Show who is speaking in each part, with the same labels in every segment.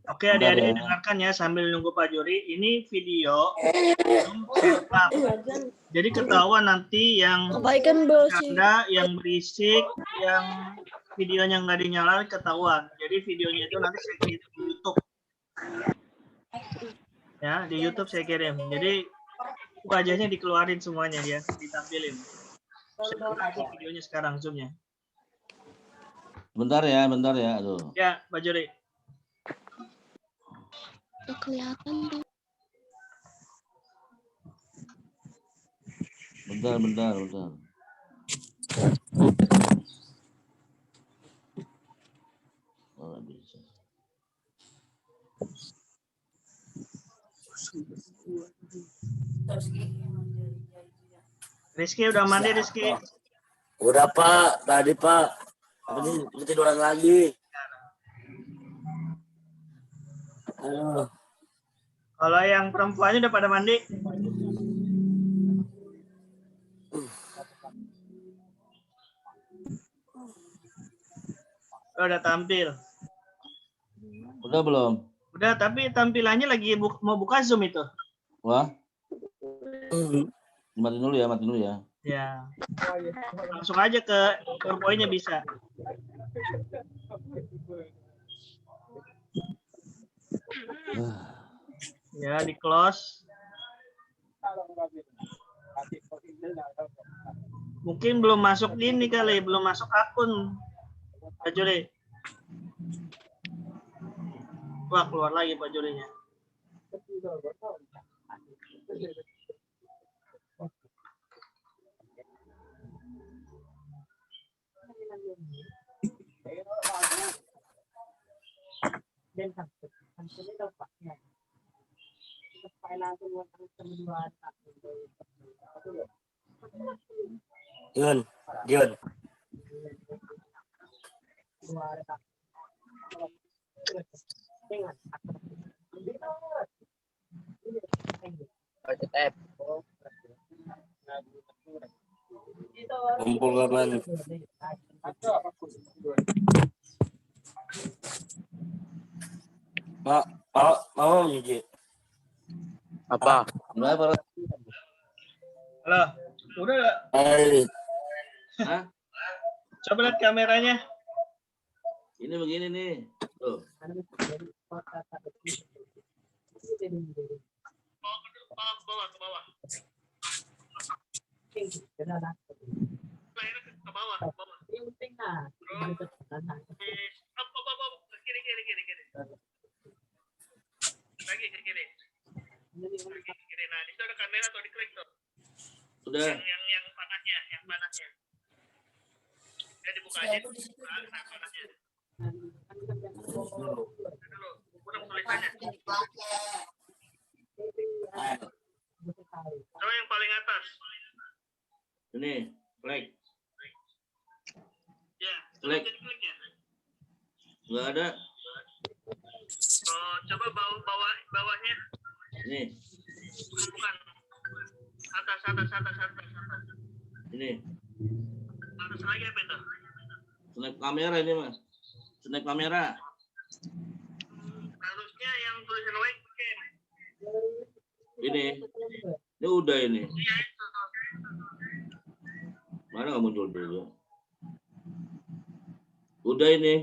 Speaker 1: Oke, adik-adik dengarkan ya sambil nunggu Pak Juri. Ini video belum direkam. Jadi ketahuan nanti yang canda, yang berisik, yang videonya nggak dinyalain ketahuan. Jadi videonya itu nanti saya kirim di YouTube. Ya, di YouTube saya kirim. Jadi wajahnya dikeluarin semuanya ya, ditampilin. Saya videonya sekarang zoomnya.
Speaker 2: Bentar ya. Aduh.
Speaker 1: Ya, Pak Juri.
Speaker 3: Kelihatan.
Speaker 2: Bentar. Oh, nggak bisa.
Speaker 1: Rizky udah mandi, Rizky?
Speaker 4: Udah Pak, tadi Pak. Tapi ketiduran lagi.
Speaker 1: Kalau yang perempuannya udah pada mandi? Udah tampil?
Speaker 2: Udah belum?
Speaker 1: Udah, tapi tampilannya lagi mau buka Zoom itu.
Speaker 2: Wah. Matiin dulu ya.
Speaker 1: Ya. Langsung aja ke PowerPoint-nya bisa. Ya, di close. Mungkin belum masuk ini kali, belum masuk akun. Pak Juri. Wah, keluar lagi Pak Jurinya.
Speaker 4: Dion. Kumpul kapan? Pak, mau Gigi? Apa?
Speaker 2: Halo.
Speaker 1: Udah nggak?
Speaker 2: Hah?
Speaker 1: Coba lihat kameranya.
Speaker 2: Ini begini nih. Tuh.
Speaker 1: Ke bawah. Ke bawah. Kiri. Lagi ke kiri. Nah, di situ ada kamera atau diklik tuh.
Speaker 2: Udah.
Speaker 1: Yang panasnya. Ya dibuka aja. Nah, panasnya. Dulu. Kurang tulisannya. Coba yang paling atas.
Speaker 2: Ini, klik.
Speaker 1: Ya,
Speaker 2: Klik.
Speaker 1: klik ya.
Speaker 2: Nggak ada.
Speaker 1: Oh, coba bawahnya.
Speaker 2: Ini.
Speaker 1: Bukan. Atas.
Speaker 2: Ini.
Speaker 1: Atas lagi apa itu?
Speaker 2: Snap kamera ini, Mas. Snap kamera.
Speaker 1: Harusnya yang tulisan webcam.
Speaker 2: Ini udah ini.
Speaker 1: Iya itu.
Speaker 2: Mana nggak muncul dulu? Udah ini.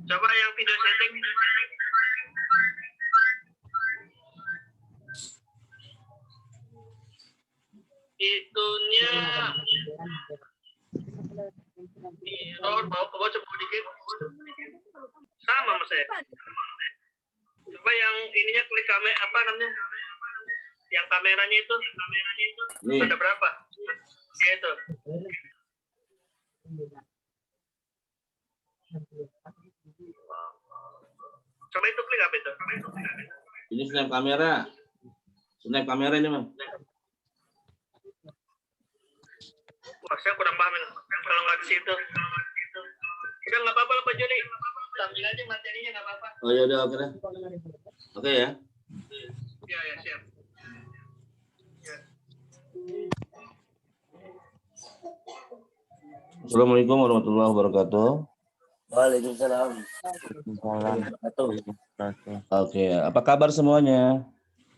Speaker 1: Coba yang video setting. Itunya. Bawa ke bawah coba dikit. Sama mas saya. Coba yang ininya klik kamera apa namanya? Yang kameranya itu.
Speaker 2: Nih.
Speaker 1: Ada berapa? Ya itu. Coba itu klik apa itu?
Speaker 2: Ini snap kamera. Snap kamera ini, Mas.
Speaker 1: Wah, saya kurang paham ini. Kalau nggak di situ. Udah nggak apa-apa Pak Joni. Tampil aja materinya nggak apa-apa.
Speaker 2: Oh ya udah oke deh. Oke ya.
Speaker 1: Ya siap. Ya.
Speaker 2: Assalamualaikum warahmatullahi wabarakatuh.
Speaker 4: Waalaikumsalam.
Speaker 2: Oke, apa kabar semuanya?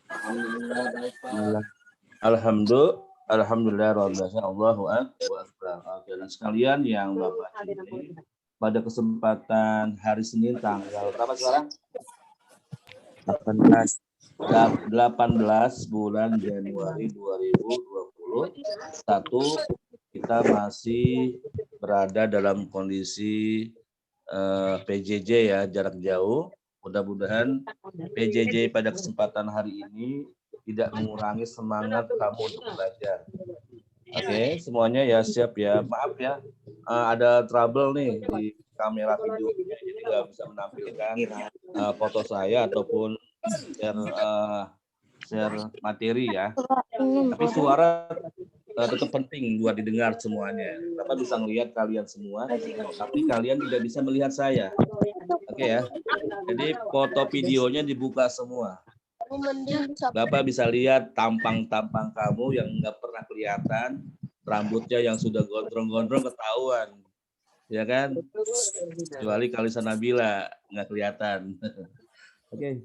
Speaker 4: Alhamdulillah baik Pak.
Speaker 2: Alhamdulillah Allahu akbar. Oke, dan sekalian yang Bapak cintai, pada kesempatan hari Senin tanggal berapa sekarang? 18 bulan Januari 2021, kita masih berada dalam kondisi PJJ ya, jarak jauh. Mudah-mudahan PJJ pada kesempatan hari ini tidak mengurangi semangat kamu untuk belajar. Oke, semuanya ya siap ya. Maaf ya, ada trouble nih di kamera video, jadi nggak bisa menampilkan foto saya ataupun share materi ya. Tapi suara tetap penting buat didengar semuanya. Bapak bisa melihat kalian semua, tapi kalian tidak bisa melihat saya. Oke ya. Jadi foto videonya dibuka semua. Bapak bisa lihat tampang-tampang kamu yang nggak pernah kelihatan, rambutnya yang sudah gondrong-gondrong ketahuan, ya kan? Kecuali Kalisa Nabila nggak kelihatan. Oke.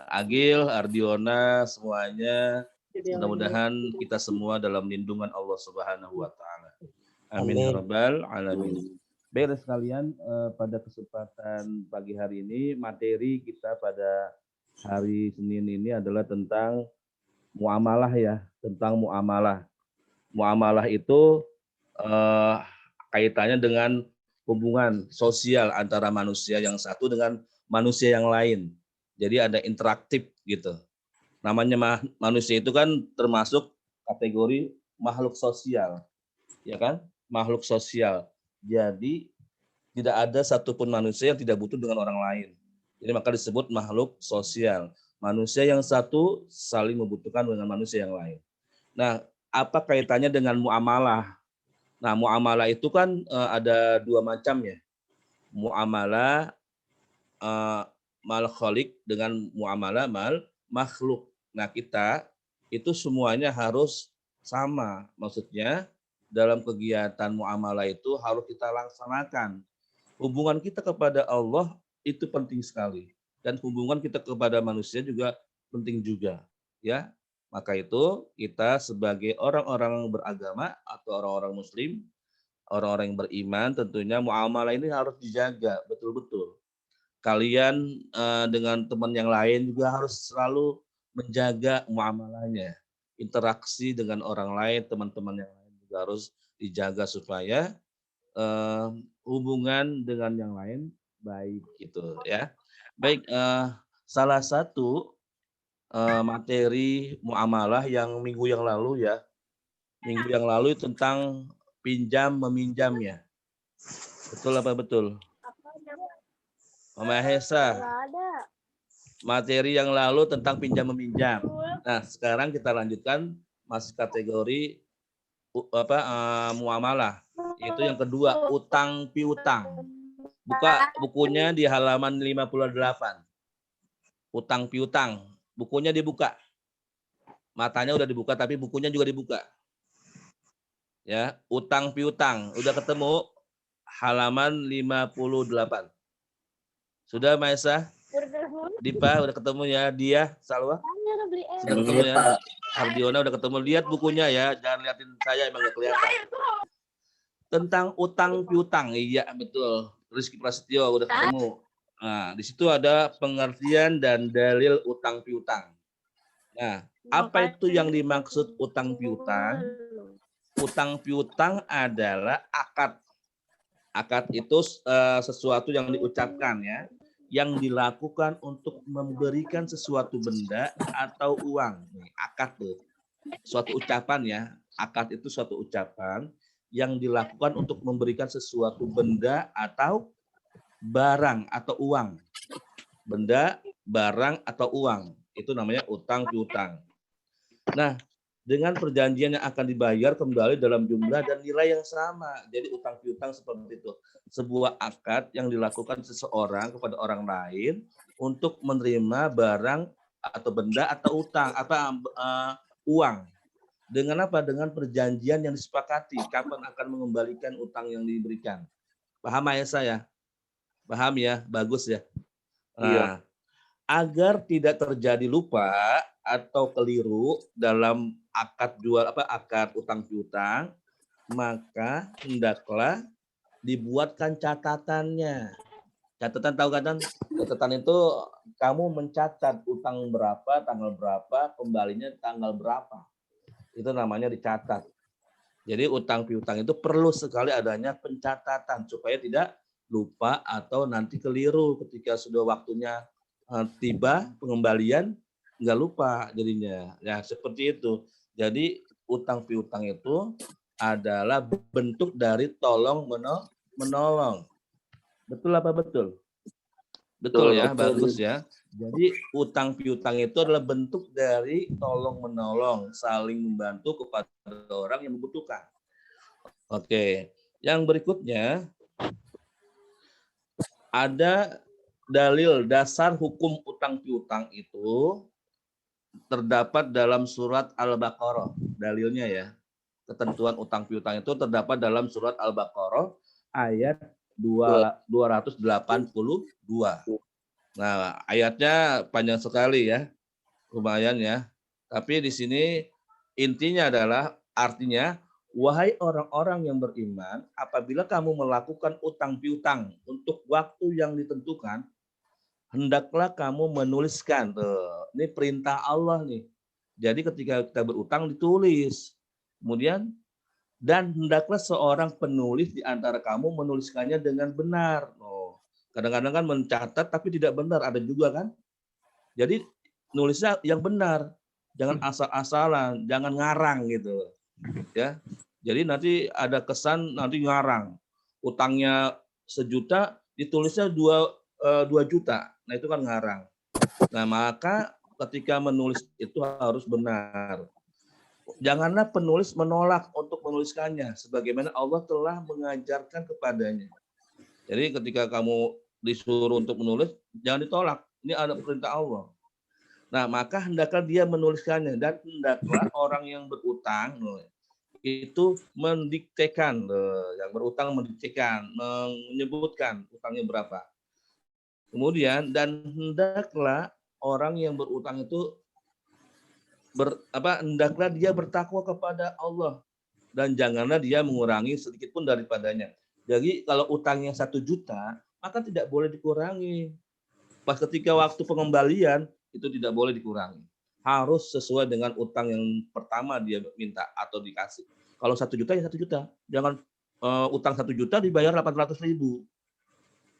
Speaker 2: Agil, Ardiona, semuanya. Mudah-mudahan kita semua dalam lindungan Allah Subhanahu wa taala. Amin ya rabbal alamin. Baik sekalian, pada kesempatan pagi hari ini materi kita pada hari Senin ini adalah tentang muamalah ya, tentang muamalah. Muamalah itu kaitannya dengan hubungan sosial antara manusia yang satu dengan manusia yang lain. Jadi ada interaktif gitu. Namanya manusia itu kan termasuk kategori makhluk sosial, ya kan? Makhluk sosial. Jadi tidak ada satupun manusia yang tidak butuh dengan orang lain. Jadi maka disebut makhluk sosial. Manusia yang satu saling membutuhkan dengan manusia yang lain. Nah, apa kaitannya dengan muamalah? Nah, muamalah itu kan ada dua macam ya. Muamalah mal khaliq dengan muamalah mal makhluk. Nah, kita itu semuanya harus sama. Maksudnya dalam kegiatan muamalah itu harus kita laksanakan. Hubungan kita kepada Allah itu penting sekali, dan hubungan kita kepada manusia juga penting juga, ya. Maka itu kita sebagai orang-orang beragama atau orang-orang muslim, orang-orang yang beriman, tentunya muamalah ini harus dijaga betul-betul. Kalian dengan teman yang lain juga harus selalu menjaga muamalahnya. Interaksi dengan orang lain, teman-teman yang lain juga harus dijaga supaya hubungan dengan yang lain baik gitu ya. Baik, salah satu materi muamalah yang minggu yang lalu ya. Minggu yang lalu tentang pinjam meminjam ya. Betul apa betul? Mama Hesa. Materi yang lalu tentang pinjam meminjam. Nah, sekarang kita lanjutkan masih kategori muamalah. Itu yang kedua, utang piutang. Buka bukunya di halaman 58. Utang piutang. Bukunya dibuka. Matanya udah dibuka tapi bukunya juga dibuka. Ya, utang piutang. Udah ketemu halaman 58. Sudah, Maesa? Dipa udah ketemu ya, dia Salwa sudah ketemu ya, Ardiona udah ketemu. Lihat bukunya ya, jangan liatin saya, emang gak kelihatan. Tentang utang piutang, iya betul. Rizky Prasetyo udah ketemu. Nah, di situ ada pengertian dan dalil utang piutang. Nah, apa itu yang dimaksud utang piutang? Utang piutang adalah akad. Akad itu sesuatu yang diucapkan ya, yang dilakukan untuk memberikan sesuatu benda atau uang. Akad tuh, suatu ucapan ya. Akad itu suatu ucapan yang dilakukan untuk memberikan sesuatu benda atau barang atau uang. Benda, barang atau uang. Itu namanya utang piutang. Nah, dengan perjanjian yang akan dibayar kembali dalam jumlah dan nilai yang sama. Jadi utang piutang seperti itu. Sebuah akad yang dilakukan seseorang kepada orang lain untuk menerima barang atau benda atau utang atau uang. Dengan apa? Dengan perjanjian yang disepakati kapan akan mengembalikan utang yang diberikan. Paham ya saya? Paham ya? Bagus ya. Nah, agar tidak terjadi lupa atau keliru dalam akad utang piutang, maka hendaklah dibuatkan catatannya. Catatan tahu kan? Catatan itu kamu mencatat utang berapa, tanggal berapa, kembalinya tanggal berapa. Itu namanya dicatat. Jadi utang piutang itu perlu sekali adanya pencatatan supaya tidak lupa atau nanti keliru ketika sudah waktunya tiba pengembalian, nggak lupa jadinya. Ya seperti itu. Jadi utang piutang itu adalah bentuk dari tolong menolong. Betul apa betul? Betul ya, bagus ya. Jadi utang piutang itu adalah bentuk dari tolong menolong, saling membantu kepada orang yang membutuhkan. Oke, yang berikutnya ada dalil dasar hukum utang piutang itu terdapat dalam surat Al-Baqarah. Dalilnya ya, ketentuan utang piutang itu terdapat dalam surat Al-Baqarah ayat 282. Nah, ayatnya panjang sekali ya, lumayan ya. Tapi di sini intinya adalah artinya, wahai orang-orang yang beriman, apabila kamu melakukan utang piutang untuk waktu yang ditentukan, hendaklah kamu menuliskan. Ini perintah Allah nih. Jadi ketika kita berutang ditulis. Kemudian dan hendaklah seorang penulis di antara kamu menuliskannya dengan benar. Kadang-kadang kan mencatat tapi tidak benar, ada juga kan. Jadi nulisnya yang benar, jangan asal-asalan, jangan ngarang gitu ya. Jadi nanti ada kesan nanti ngarang, utangnya 1 juta ditulisnya 2 juta, nah itu kan ngarang. Nah maka ketika menulis itu harus benar. Janganlah penulis menolak untuk menuliskannya, sebagaimana Allah telah mengajarkan kepadanya. Jadi ketika kamu disuruh untuk menulis, jangan ditolak. Ini ada perintah Allah. Nah, maka hendaklah dia menuliskannya dan hendaklah orang yang berutang itu mendiktekan, yang berutang mendiktekan, menyebutkan utangnya berapa. Kemudian dan hendaklah orang yang berutang itu hendaklah dia bertakwa kepada Allah dan janganlah dia mengurangi sedikit pun daripadanya. Jadi kalau utangnya 1 juta, maka tidak boleh dikurangi. Pas ketika waktu pengembalian, itu tidak boleh dikurangi. Harus sesuai dengan utang yang pertama dia minta atau dikasih. Kalau 1 juta ya 1 juta. Jangan utang 1 juta dibayar 800.000.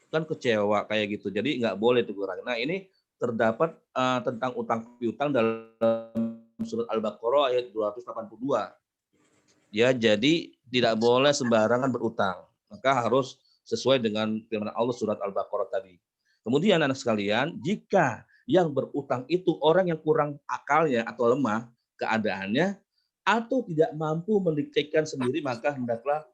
Speaker 2: Kan kecewa kayak gitu. Jadi nggak boleh dikurangi. Nah ini terdapat tentang utang piutang dalam surat Al-Baqarah ayat 282. Ya, jadi tidak boleh sembarangan berutang. Maka harus sesuai dengan firman Allah surat Al-Baqarah tadi. Kemudian anak sekalian, jika yang berutang itu orang yang kurang akalnya atau lemah keadaannya atau tidak mampu mendiktekan sendiri, maka hendaklah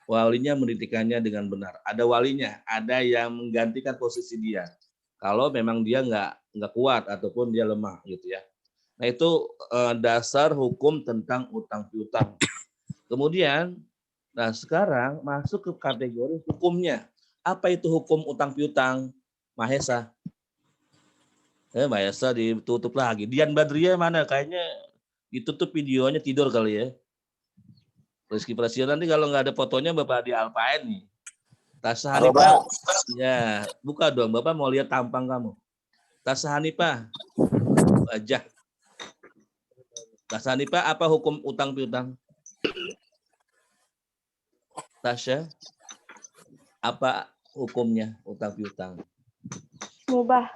Speaker 2: walinya mendiktekannya dengan benar. Ada walinya, ada yang menggantikan posisi dia. Kalau memang dia nggak kuat ataupun dia lemah gitu ya. Nah itu dasar hukum tentang utang piutang. Kemudian, nah sekarang masuk ke kategori hukumnya. Apa itu hukum utang piutang? Mahesa. Mahesa ditutup lagi. Dian Badriah mana? Kayaknya ditutup videonya tidur kali ya. Rizky Prasio nanti kalau nggak ada fotonya Bapak dialpain nih. Tasya Hanifah. Ya, buka dong. Bapak mau lihat tampang kamu. Tasya Hanifah. Wajah. Tasya Hanifah, apa hukum utang piutang? Tasya, apa hukumnya utang piutang?
Speaker 5: Mubah.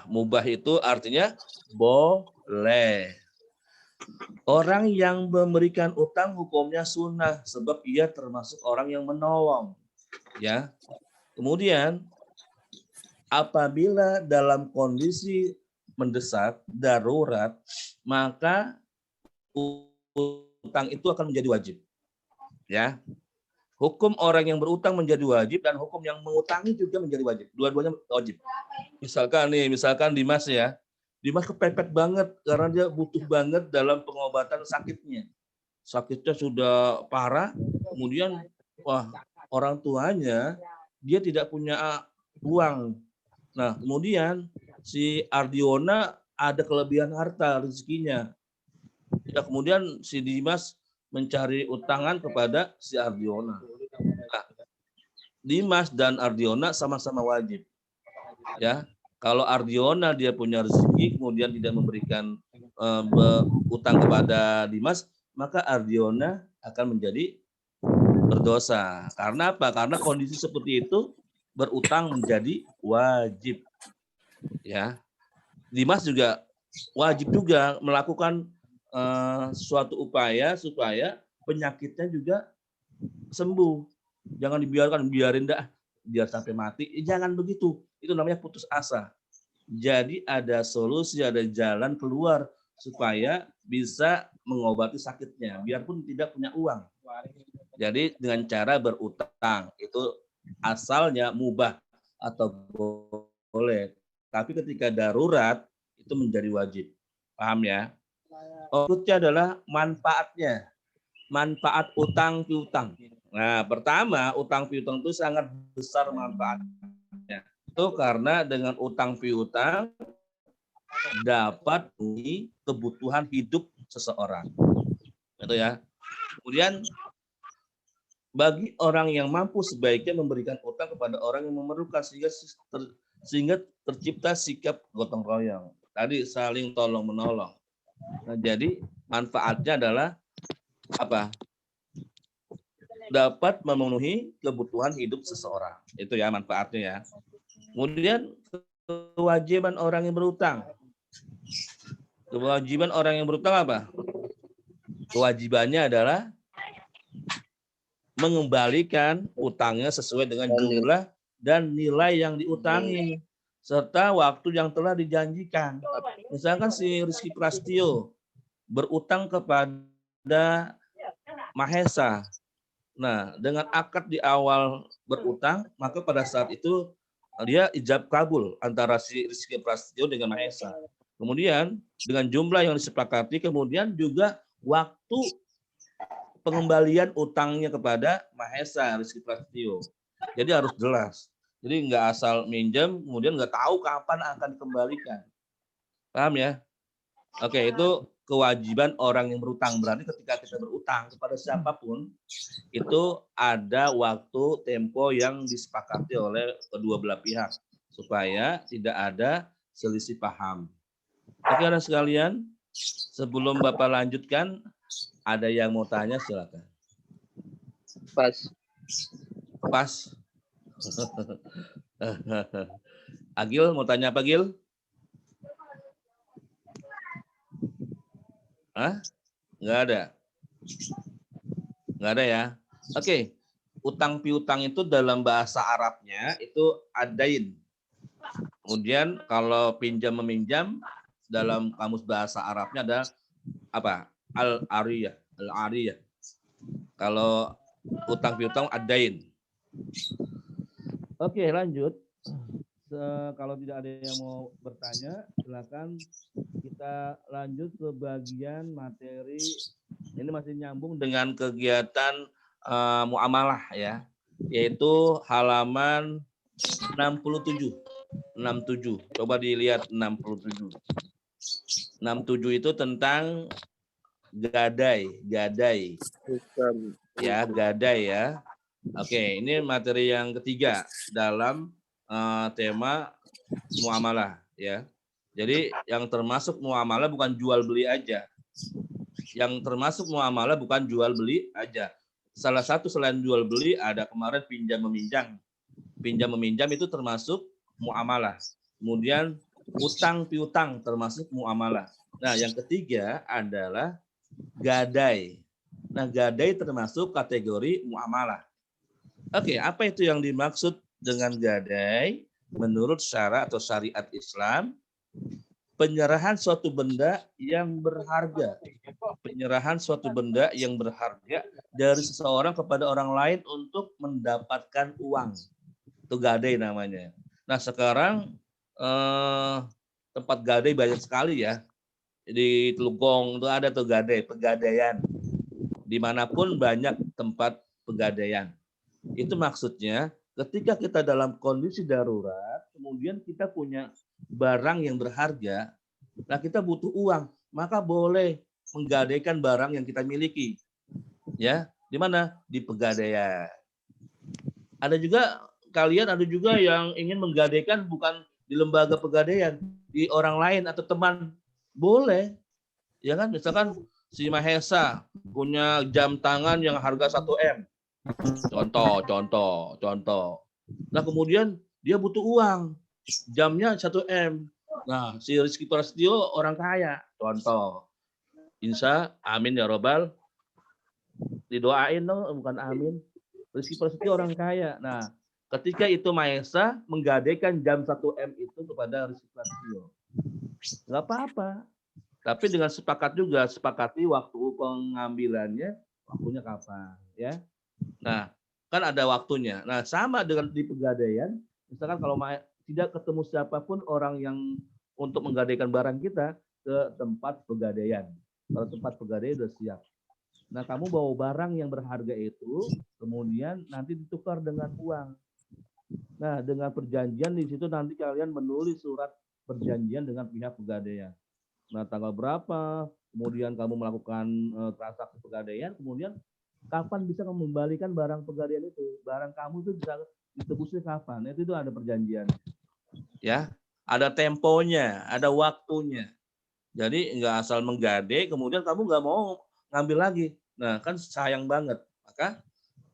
Speaker 2: Mubah itu artinya boleh. Orang yang memberikan utang hukumnya sunnah sebab ia termasuk orang yang menolong. Ya. Kemudian apabila dalam kondisi mendesak, darurat, maka utang itu akan menjadi wajib. Ya. Hukum orang yang berutang menjadi wajib dan hukum yang mengutangi juga menjadi wajib. Dua-duanya wajib. Misalkan Dimas ya, Dimas kepepet banget karena dia butuh banget dalam pengobatan sakitnya. Sakitnya sudah parah, kemudian wah, orang tuanya dia tidak punya uang. Nah, kemudian si Ardiona ada kelebihan harta rezekinya. Ya, kemudian si Dimas mencari utangan kepada si Ardiona. Nah, Dimas dan Ardiona sama-sama wajib. Ya, kalau Ardiona dia punya rezeki kemudian tidak memberikan utang kepada Dimas, maka Ardiona akan menjadi berdosa. Karena apa? Karena kondisi seperti itu berutang menjadi wajib. Ya, Dimas juga wajib juga melakukan suatu upaya supaya penyakitnya juga sembuh. Jangan biarin dah biar sampai mati. Jangan begitu. Itu namanya putus asa. Jadi ada solusi, ada jalan keluar supaya bisa mengobati sakitnya, biarpun tidak punya uang. Jadi dengan cara berutang itu asalnya mubah atau boleh, tapi ketika darurat itu menjadi wajib. Paham ya? Berikutnya adalah manfaatnya. Manfaat utang piutang. Nah, pertama, utang piutang itu sangat besar manfaatnya. Itu karena dengan utang piutang dapat kebutuhan hidup seseorang. Itu ya. Kemudian bagi orang yang mampu sebaiknya memberikan utang kepada orang yang memerlukan sehingga tercipta sikap gotong royong. Tadi saling tolong menolong. Nah, jadi manfaatnya adalah apa? Dapat memenuhi kebutuhan hidup seseorang. Itu ya manfaatnya ya. Kemudian kewajiban orang yang berutang. Kewajiban orang yang berutang apa? Kewajibannya adalah mengembalikan utangnya sesuai dengan jumlah dan nilai yang diutangi serta waktu yang telah dijanjikan. Misalkan si Rizky Prastio berutang kepada Mahesa. Nah, dengan akad di awal berutang, maka pada saat itu dia ijab kabul antara si Rizky Prastio dengan Mahesa. Kemudian dengan jumlah yang disepakati, kemudian juga waktu pengembalian utangnya kepada Mahesa Rizky Prastio. Jadi harus jelas. Jadi nggak asal minjem, kemudian nggak tahu kapan akan dikembalikan. Paham ya? Oke, itu kewajiban orang yang berutang. Berarti ketika kita berutang kepada siapapun, itu ada waktu tempo yang disepakati oleh kedua belah pihak supaya tidak ada selisih paham. Oke, anak sekalian, sebelum Bapak lanjutkan, ada yang mau tanya silakan.
Speaker 6: Pas.
Speaker 2: Pas. Agil mau tanya apa, Gil? Hah? Nggak ada. Nggak ada ya. Oke. Utang piutang itu dalam bahasa Arabnya itu adain. Kemudian kalau pinjam meminjam dalam kamus bahasa Arabnya ada apa? Al-ariyah. Al-ariyah. Kalau utang piutang adain. Oke, lanjut. Kalau tidak ada yang mau bertanya, silakan kita lanjut ke bagian materi. Ini masih nyambung dengan kegiatan muamalah ya, yaitu halaman 67. 67. Coba dilihat 67. 67 itu tentang gadai. Ya, gadai ya. Oke, ini materi yang ketiga dalam tema muamalah ya. Jadi yang termasuk muamalah bukan jual beli aja. Yang termasuk muamalah bukan jual beli aja. Salah satu selain jual beli ada kemarin pinjam meminjam. Pinjam meminjam itu termasuk muamalah. Kemudian utang piutang termasuk muamalah. Nah, yang ketiga adalah gadai. Nah, gadai termasuk kategori muamalah. Oke, apa itu yang dimaksud dengan gadai? Menurut syara atau syariat Islam, penyerahan suatu benda yang berharga. Penyerahan suatu benda yang berharga dari seseorang kepada orang lain untuk mendapatkan uang. Itu gadai namanya. Nah, sekarang tempat gadai banyak sekali ya. Di Teluk Gong itu ada tuh gadai, pegadaian. Dimanapun banyak tempat pegadaian. Itu maksudnya ketika kita dalam kondisi darurat, kemudian kita punya barang yang berharga, nah kita butuh uang, maka boleh menggadaikan barang yang kita miliki. Ya, di mana? Di pegadaian. Ada juga yang ingin menggadaikan bukan di lembaga pegadaian, di orang lain atau teman. Boleh. Ya kan? Misalkan si Mahesa punya jam tangan yang harga 1 M. Contoh. Nah, kemudian dia butuh uang. Jamnya 1 M. Nah, si Rizky Prasetyo orang kaya. Contoh. Insya, amin ya robbal. Didoain dong, bukan amin. Rizky Prasetyo orang kaya. Nah, ketika itu Mahesa menggadaikan jam 1 M itu kepada Rizky Prasetyo. Nggak apa-apa. Tapi dengan sepakati waktu pengambilannya, waktunya kapan, ya. Nah, kan ada waktunya. Nah, sama dengan di pegadaian, misalkan kalau tidak ketemu siapapun orang yang untuk menggadaikan barang kita ke tempat pegadaian. Kalau tempat pegadaian sudah siap. Nah, kamu bawa barang yang berharga itu, kemudian nanti ditukar dengan uang. Nah, dengan perjanjian di situ nanti kalian menulis surat perjanjian dengan pihak pegadaian. Nah, tanggal berapa, kemudian kamu melakukan transaksi pegadaian, kemudian kapan bisa kamu membalikan barang pegadaian itu? Barang kamu itu bisa ditebusnya kapan? Itu ada perjanjian. Ya, ada temponya, ada waktunya. Jadi nggak asal menggadai, kemudian kamu nggak mau ngambil lagi. Nah, kan sayang banget. Maka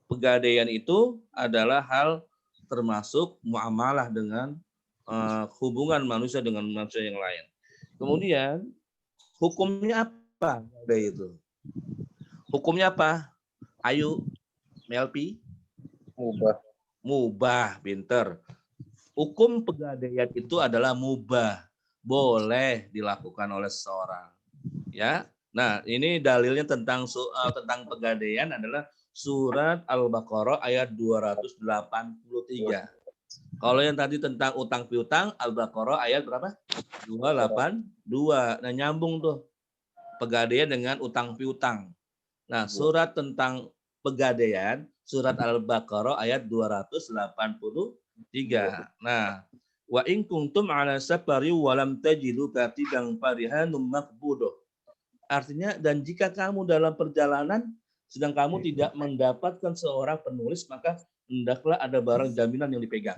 Speaker 2: pegadaian itu adalah hal termasuk muamalah dengan hubungan manusia dengan manusia yang lain. Kemudian hukumnya apa? Itu. Hukumnya apa? Ayo, Melpi. Mubah, pinter. Hukum pegadaian itu adalah mubah, boleh dilakukan oleh seseorang. Ya. Nah, ini dalilnya tentang pegadaian adalah surat Al-Baqarah ayat 283. Kalau yang tadi tentang utang piutang, Al-Baqarah ayat berapa? 282. Nah, nyambung tuh. Pegadaian dengan utang piutang. Nah, surat tentang pegadaian, surat Al-Baqarah ayat 283. Nah, wa in kuntum ala safari wa lam tajidu katiban farihanum maqbuduh. Artinya, dan jika kamu dalam perjalanan sedang kamu tidak mendapatkan seorang penulis, maka hendaklah ada barang jaminan yang dipegang.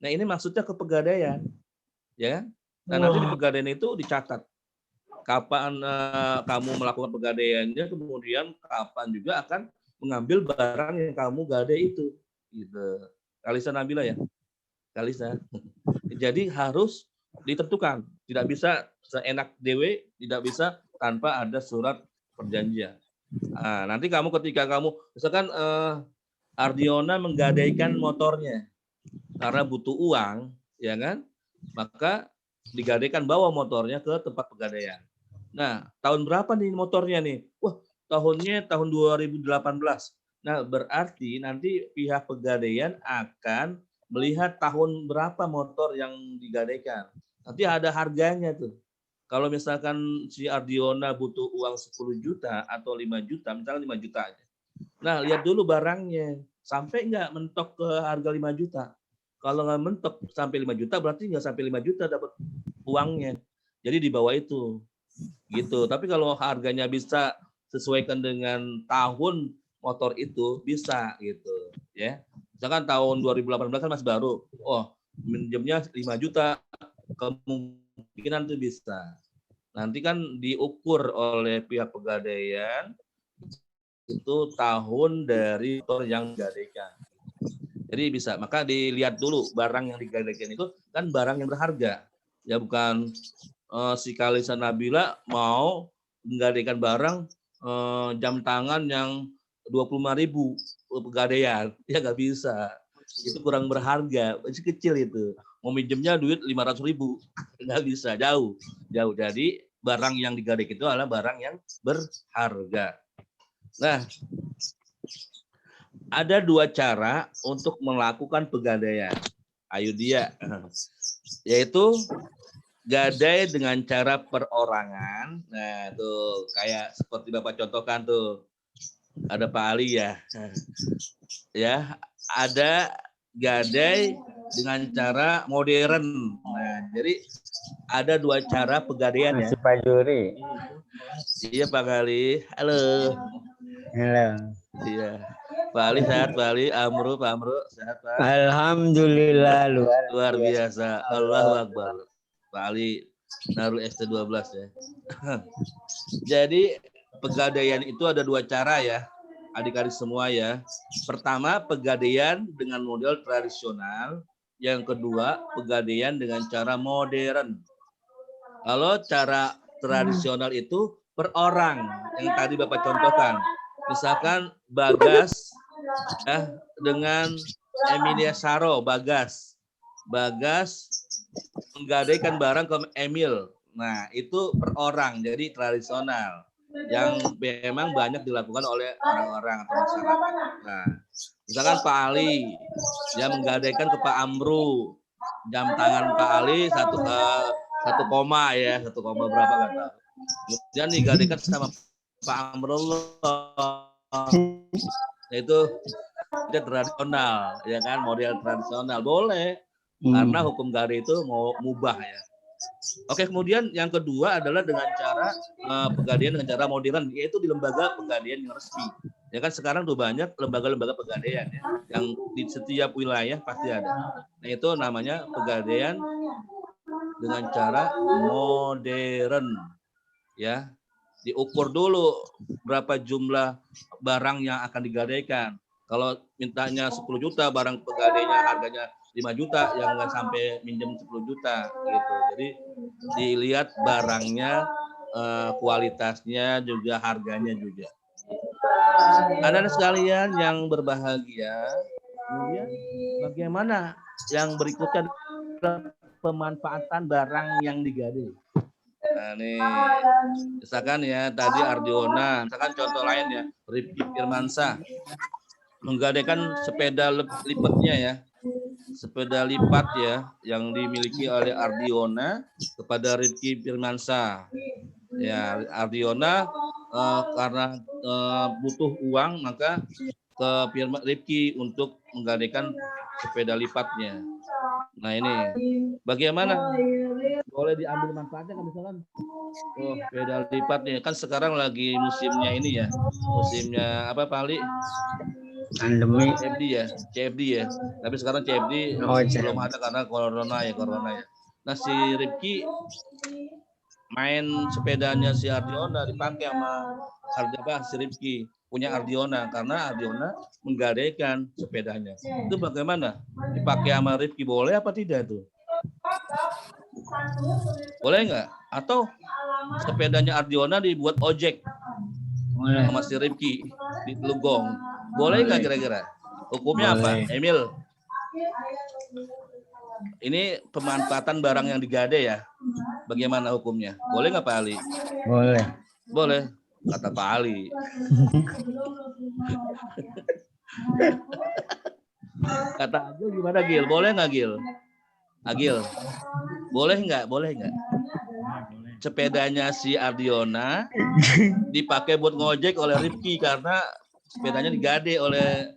Speaker 2: Nah, ini maksudnya ke pegadaian, ya. Nah, nanti di pegadaian itu dicatat kapan kamu melakukan pegadaiannya, kemudian kapan juga akan mengambil barang yang kamu gadai itu. Gitu. Kalisa Nabila ya, Kalisa. Jadi harus ditentukan, tidak bisa seenak dewe, tidak bisa tanpa ada surat perjanjian. Nah, nanti kamu ketika kamu misalkan Ardiona menggadaikan motornya karena butuh uang, ya kan? Maka digadaikan bawa motornya ke tempat pegadaian. Nah, tahun berapa nih motornya nih? Wah, tahunnya tahun 2018. Nah, berarti nanti pihak pegadaian akan melihat tahun berapa motor yang digadaikan. Nanti ada harganya tuh. Kalau misalkan si Ardiona butuh uang 10 juta atau 5 juta, misalnya 5 juta aja. Nah, lihat dulu barangnya. Sampai nggak mentok ke harga 5 juta. Kalau nggak mentok sampai 5 juta, berarti nggak sampai 5 juta dapat uangnya. Jadi di bawah itu. Gitu. Tapi kalau harganya bisa sesuaikan dengan tahun motor itu, bisa gitu. Ya. Misalkan tahun 2018 kan masih baru. Oh, minjemnya 5 juta. Kemungkinan itu bisa. Nanti kan diukur oleh pihak pegadaian itu tahun dari motor yang digadaikan. Jadi bisa, maka dilihat dulu barang yang digadaikan itu kan barang yang berharga. Ya bukan si Kalisa Nabila mau menggadaikan barang jam tangan yang 25.000 pegadaian. Ya nggak bisa. Itu kurang berharga, masih kecil itu. Mau minjemnya duit 500.000. Nggak bisa, jauh. Jadi barang yang digadaikan itu adalah barang yang berharga. Nah, ada 2 cara untuk melakukan pegadaian. Ayo dia, yaitu gadai dengan cara perorangan. Nah, tuh kayak seperti Bapak contohkan tuh. Ada Pak Ali ya. Ya, ada gadai dengan cara modern. Nah, jadi ada dua cara pegadaian ya.
Speaker 7: Pak Juri.
Speaker 2: Iya Pak Ali. Halo.
Speaker 7: Halo.
Speaker 2: Iya. Pak Ali sehat, Pak Ali. Pak Amru sehat, Pak.
Speaker 7: Alhamdulillah
Speaker 2: Luar biasa. Allahu Akbar. Pak Ali naruh ST12 ya. Jadi pegadaian itu ada dua cara ya. Adik-adik semua ya. Pertama, pegadaian dengan model tradisional. Yang kedua, pegadaian dengan cara modern. Kalau cara tradisional itu per orang yang tadi Bapak contohkan. Misalkan Bagas ya, dengan Emilia Saro, Bagas menggadaikan barang ke Emil. Nah, itu per orang, jadi tradisional yang memang banyak dilakukan oleh orang-orang atau masyarakat. Nah, misalkan Pak Ali dia menggadaikan ke Pak Amru, jam tangan Pak Ali 1 koma ya, 1 koma berapa nggak tahu. Kemudian digadaikan sama Pak Amrullah, itu tradisional ya kan, model tradisional boleh karena hukum gadai itu mau mubah ya. Oke, kemudian yang kedua adalah dengan cara pegadaian dengan cara modern, yaitu di lembaga pegadaian yang resmi. Ya kan sekarang tuh banyak lembaga-lembaga pegadaian ya, yang di setiap wilayah pasti ada. Nah, itu namanya pegadaian dengan cara modern. Ya, diukur dulu berapa jumlah barang yang akan digadaikan. Kalau mintanya 10 juta, barang pegadaiannya harganya 5 juta, yang nggak sampai minjem 10 juta gitu. Jadi dilihat barangnya, kualitasnya juga, harganya juga. Anak-anak sekalian yang berbahagia, kemudian bagaimana yang berikutnya adalah pemanfaatan barang yang digadai. Nah, nih, misalkan ya tadi Ardiona, misalkan contoh lain ya, Rifki Firmansyah menggadaikan sepeda lipatnya ya, sepeda lipat ya, yang dimiliki oleh Ardiona kepada Rifki Firmansyah. Ya, Ardiona karena butuh uang maka ke Rifki untuk menggadaikan sepeda lipatnya. Nah, ini bagaimana? Boleh diambil manfaatnya kan, misalkan sepeda lipat nih kan sekarang lagi musimnya ini ya, musimnya apa Pak Ali?
Speaker 7: Pandemi.
Speaker 2: CFD ya. Tapi sekarang CFD belum ada karena corona ya. Nah, si Rifki main sepedanya si Ardiona dipakai sama si Rifki punya Ardiona, karena Ardiona menggadaikan sepedanya. Itu bagaimana? Dipakai sama Rifki boleh apa tidak tuh? Boleh nggak? Atau sepedanya Ardiona dibuat ojek sama si Rifki di Telugong? Boleh nggak kira-kira? Hukumnya apa? Emil? Ini pemanfaatan barang yang digadai ya. Bagaimana hukumnya? Boleh nggak Pak Ali?
Speaker 7: Boleh.
Speaker 2: Boleh, kata Pak Ali. Kata Agil gimana Gil? Boleh nggak Gil? Agil, boleh nggak? Sepedanya si Ardiona dipakai buat ngojek oleh Rifki karena sepedanya digade oleh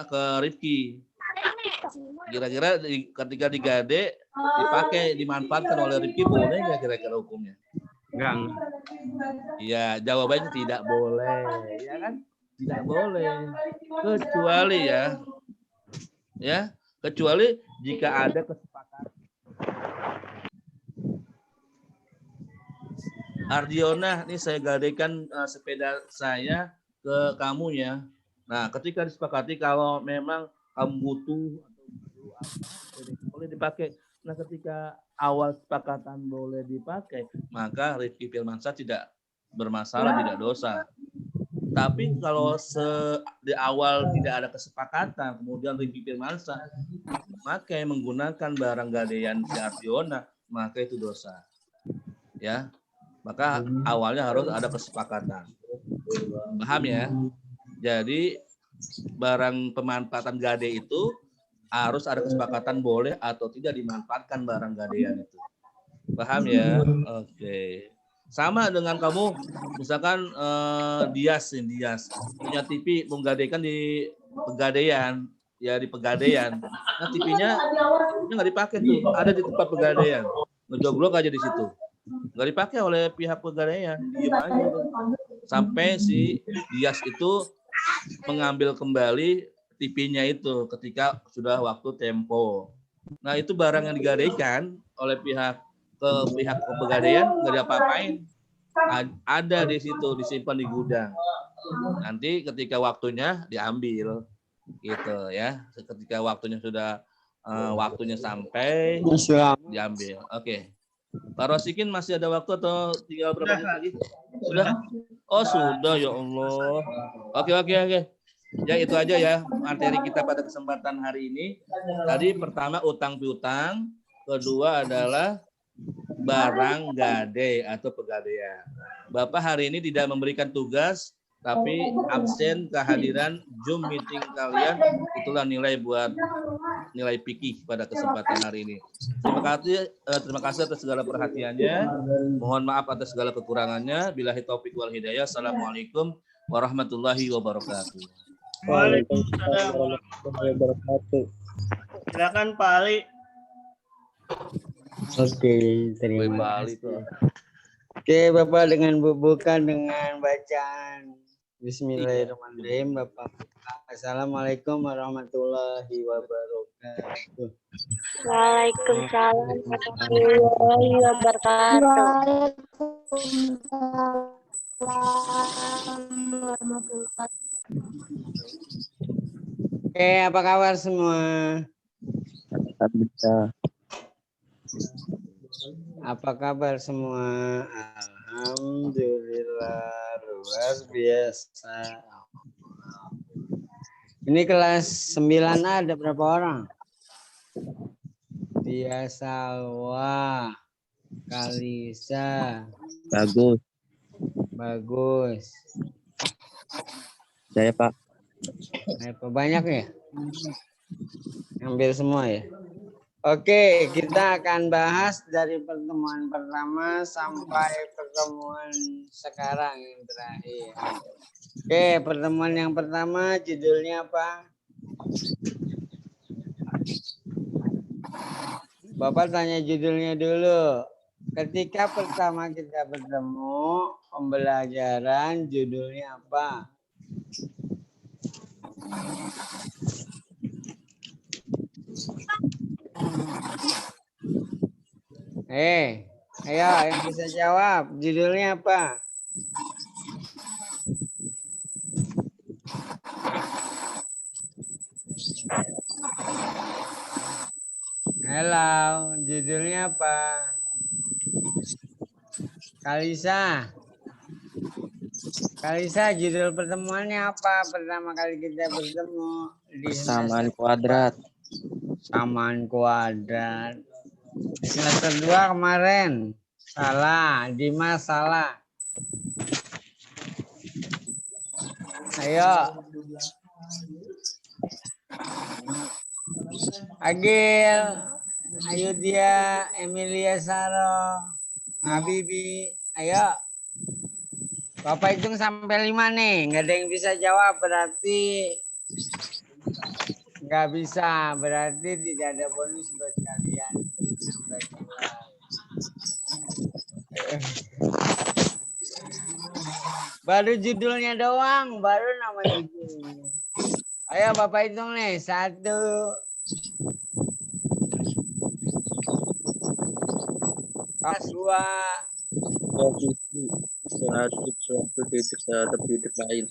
Speaker 2: ke Rifki. Kira-kira ketika digade dipakai, dimanfaatkan oleh Rifki, boleh nggak kira-kira hukumnya?
Speaker 7: Enggak.
Speaker 2: Iya, jawabannya tidak boleh, ya kan? Tidak boleh, kecuali kecuali jika ada kesepakatan. Ardiona, ini saya gadaikan sepeda saya ke kamu ya. Nah, ketika disepakati kalau memang kamu butuh boleh dipakai. Nah, ketika awal kesepakatan boleh dipakai, maka Rifki Firmansyah tidak bermasalah, tidak dosa. Tapi kalau di awal tidak ada kesepakatan, kemudian Rifki Firmansyah menggunakan barang gadaian si Ardiona, maka itu dosa. Ya, maka awalnya harus ada kesepakatan. Paham ya? Jadi barang pemanfaatan gadai itu harus ada kesepakatan boleh atau tidak dimanfaatkan barang gadaian itu. Paham ya? Oke. Sama dengan kamu, misalkan Dias punya TV menggadaikan di Pegadaian, ya di Pegadaian. Nah TV-nya nggak dipakai tuh, ada di tempat Pegadaian, ngejogrok aja di situ, nggak dipakai oleh pihak Pegadaian, diem aja tuh. Sampai si Dias itu mengambil kembali TV-nya itu ketika sudah waktu tempo. Nah itu barang yang digadaikan oleh pihak Pegadaian nggak diapa-apain, ada di situ disimpan di gudang. Nanti ketika waktunya diambil, gitu ya. Ketika waktunya sudah waktunya sampai diambil. Oke. Pak Rosikin masih ada waktu atau tinggal berapa menit lagi? Sudah? Oh sudah ya Allah. Oke. Ya itu aja ya materi kita pada kesempatan hari ini. Tadi pertama utang piutang, kedua adalah barang gade atau pegadaian. Bapak hari ini tidak memberikan tugas, tapi absen kehadiran Zoom meeting kalian, itulah nilai buat nilai fikih pada kesempatan hari ini. Terima kasih atas segala perhatiannya. Mohon maaf atas segala kekurangannya. Billahi taufik wal hidayah. Assalamualaikum warahmatullahi wabarakatuh.
Speaker 1: Waalaikumsalam warahmatullahi wabarakatuh. Silakan Pak Ali.
Speaker 7: Oke, terima kasih. Oke, Bapak dengan buka dengan bacaan Bismillahirrahmanirrahim. Bapak, Assalamualaikum warahmatullahi wabarakatuh.
Speaker 5: Waalaikumsalam warahmatullahi wabarakatuh.
Speaker 7: Oke, apa kabar semua? Apa kabar semua? Alhamdulillah, luar biasa. Ini kelas 9A ada berapa orang? Salwa, Kalisa. Bagus.
Speaker 6: Saya Pak.
Speaker 7: Banyak ya? Hampir semua ya? Oke, kita akan bahas dari pertemuan pertama sampai pertemuan sekarang yang terakhir. Oke, pertemuan yang pertama judulnya apa? Bapak tanya judulnya dulu. Ketika pertama kita bertemu, pembelajaran judulnya apa? Ayo yang bisa jawab. Judulnya apa? Halo, judulnya apa? Kalisa, judul pertemuannya apa? Pertama kali kita bertemu di
Speaker 6: Samaan kuadrat.
Speaker 7: Samaan kuadrat. Semester 2 kemarin. Salah, Dimas salah. Ayo. Agil, Ayudhya, Emilia Saro, Habibi, ayo. Bapak hitung sampai 5 nih, nggak ada yang bisa jawab, berarti nggak bisa, berarti tidak ada bonus buat kalian. Baru judulnya doang, baru nama judulnya. Ayo Bapak hitung nih, 1. 2.
Speaker 6: Suatu titik terhadap titik lain.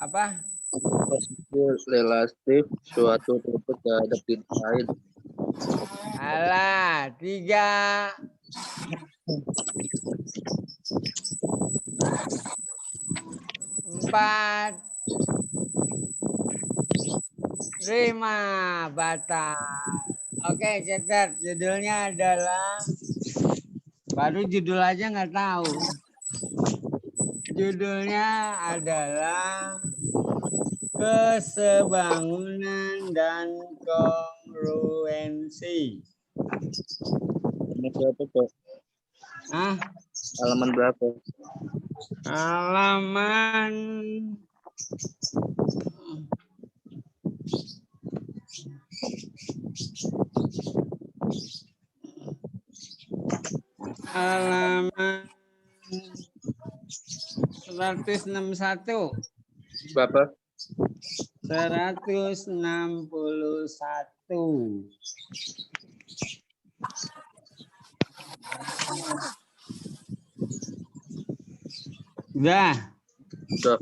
Speaker 7: Apa?
Speaker 6: Positif relatif suatu titik terhadap titik lain.
Speaker 7: Alah, 3. 4. 5. Batal. Oke, catat. Judulnya adalah, baru judul aja nggak tahu. Judulnya adalah kesebangunan dan kongruensi.
Speaker 6: Ini siapa Pak?
Speaker 7: Ah,
Speaker 6: Halaman berapa?
Speaker 7: halaman halaman 161.
Speaker 6: Berapa?
Speaker 7: 161. Udah.
Speaker 6: Udah.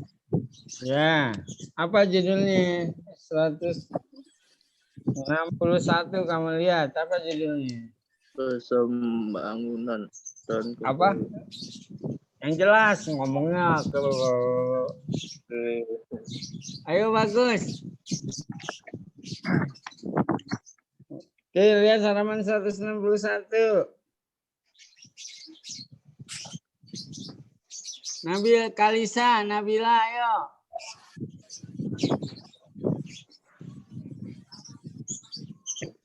Speaker 7: Ya. Apa judulnya? 161 kamu lihat. Apa judulnya?
Speaker 6: Pembangunan dan
Speaker 7: Apa? Yang jelas ngomongnya ke ayo bagus. Oke, lihat halaman 161. Nabil Kalisa, Nabila, ayo.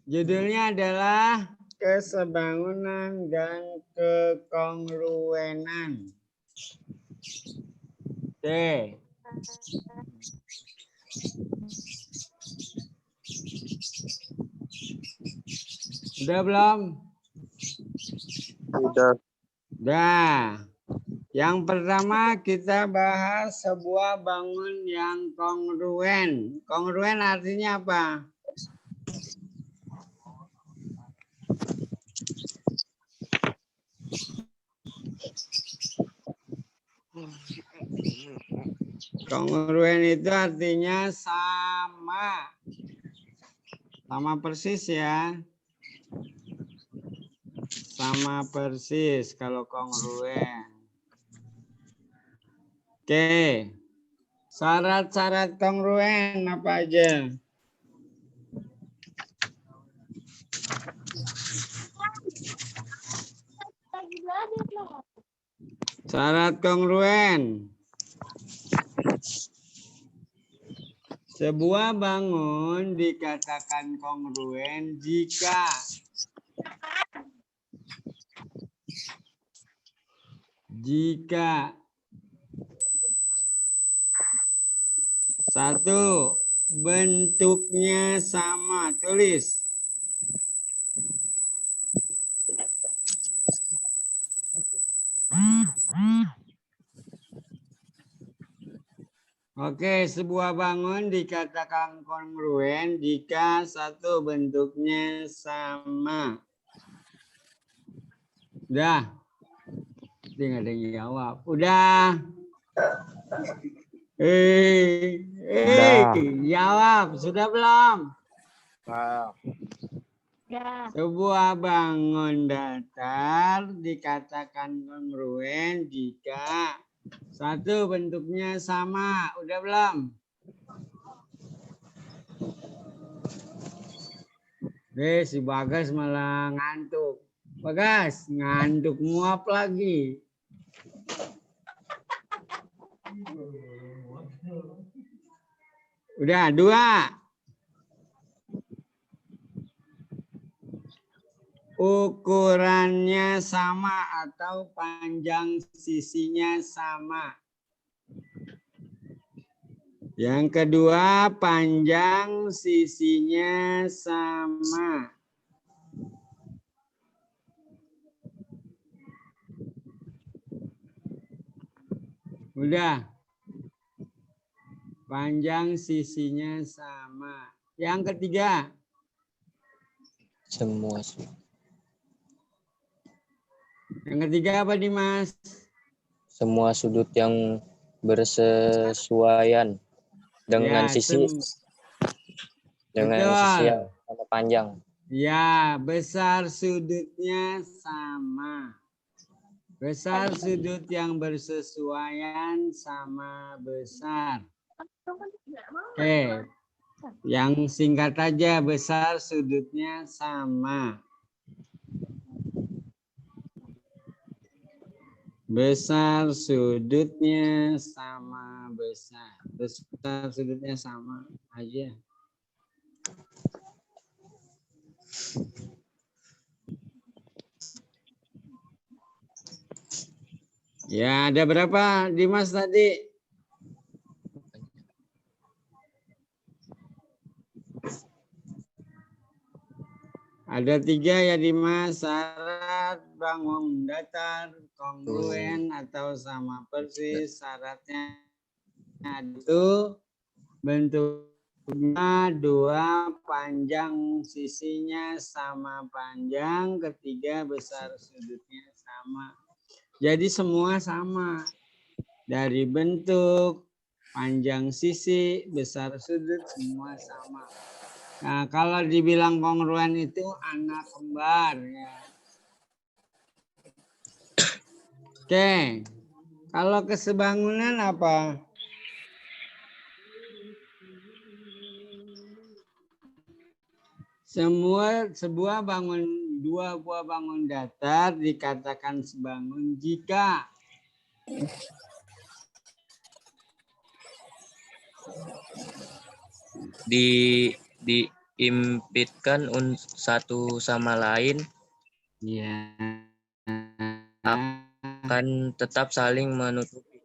Speaker 7: Judulnya adalah kesebangunan dan kekongruenan. Oke. Udah belum?
Speaker 6: Udah.
Speaker 7: Udah. Yang pertama kita bahas sebuah bangun yang kongruen. Kongruen artinya apa? Kongruen itu artinya sama. Sama persis ya. Sama persis kalau kongruen. Oke. Syarat-syarat kongruen apa aja? Syarat kongruen. Sebuah bangun dikatakan kongruen jika satu, bentuknya sama. Tulis. Oke, sebuah bangun dikatakan kongruen jika satu, bentuknya sama. Udah. Nggak ada yang jawab. Udah. Jawab. Sudah belum? Sebuah bangun datar dikatakan kongruen jika satu, bentuknya sama. Udah belum? Si Bagas malah ngantuk. Bagas, ngantuk nguap lagi. Udah, dua. Ukurannya sama atau panjang sisinya sama. Yang kedua, panjang sisinya sama. Udah. Panjang sisinya sama. Yang ketiga.
Speaker 8: Semua.
Speaker 7: Yang ketiga apa Dimas?
Speaker 8: Semua sudut yang bersesuaian dengan sisi dengan sisi yang sama panjang.
Speaker 7: Ya, besar sudutnya sama. Besar sudut yang bersesuaian sama besar. Oke. Yang singkat aja, besar sudutnya sama. Besar sudutnya sama besar. Besar sudutnya sama aja. Ya, ada berapa Dimas tadi? Ada 3 ya Dimas. Syarat bangun datar, kongruen atau sama persis. Syaratnya itu bentuknya 2, panjang sisinya sama panjang, ketiga besar sudutnya sama. Jadi semua sama. Dari bentuk, panjang sisi, besar sudut, semua sama. Nah, kalau dibilang kongruen itu anak kembar. Ya. Oke, kalau kesebangunan apa? Sebuah bangun, 2 buah bangun datar dikatakan sebangun jika
Speaker 8: diimpitkan satu sama lain,
Speaker 7: ya
Speaker 8: akan tetap saling menutupi.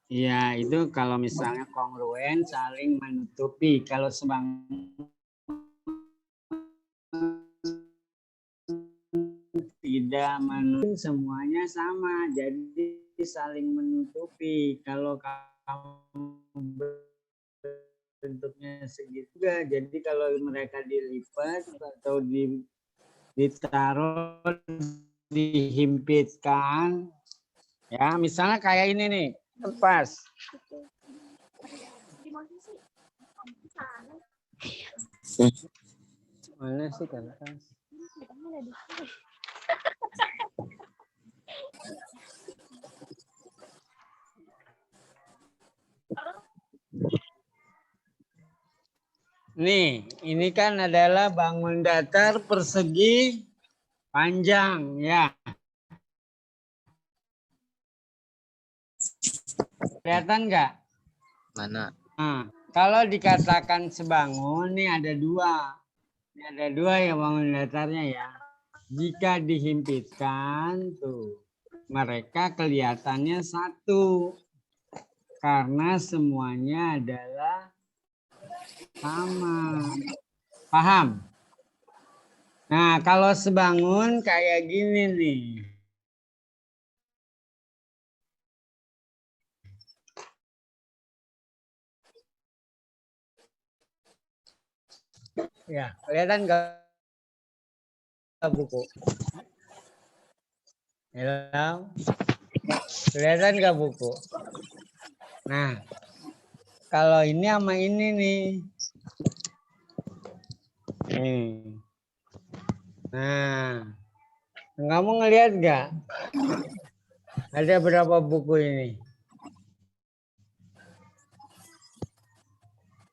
Speaker 7: Ya, itu kalau misalnya kongruen saling menutupi. Kalau sebangun tidak menutupi, semuanya sama, jadi saling menutupi. Kalau kamu bentuknya segitu, jadi kalau mereka dilipat atau ditaruh, dihimpitkan, ya misalnya kayak ini nih, pas. Mana sih kertas? Nih, ini kan adalah bangun datar persegi panjang, ya. Kelihatan nggak?
Speaker 8: Mana?
Speaker 7: Nah, kalau dikatakan sebangun, ini ada 2. Ini ada 2 ya bangun datarnya ya. Jika dihimpitkan, tuh mereka kelihatannya satu. Karena semuanya adalah sama. Paham? Nah, kalau sebangun kayak gini nih. Ya, kelihatan nggak buku? Halo? Kelihatan nggak buku? Nah, kalau ini sama ini nih. Nah, kamu ngelihat nggak? Ada berapa buku ini?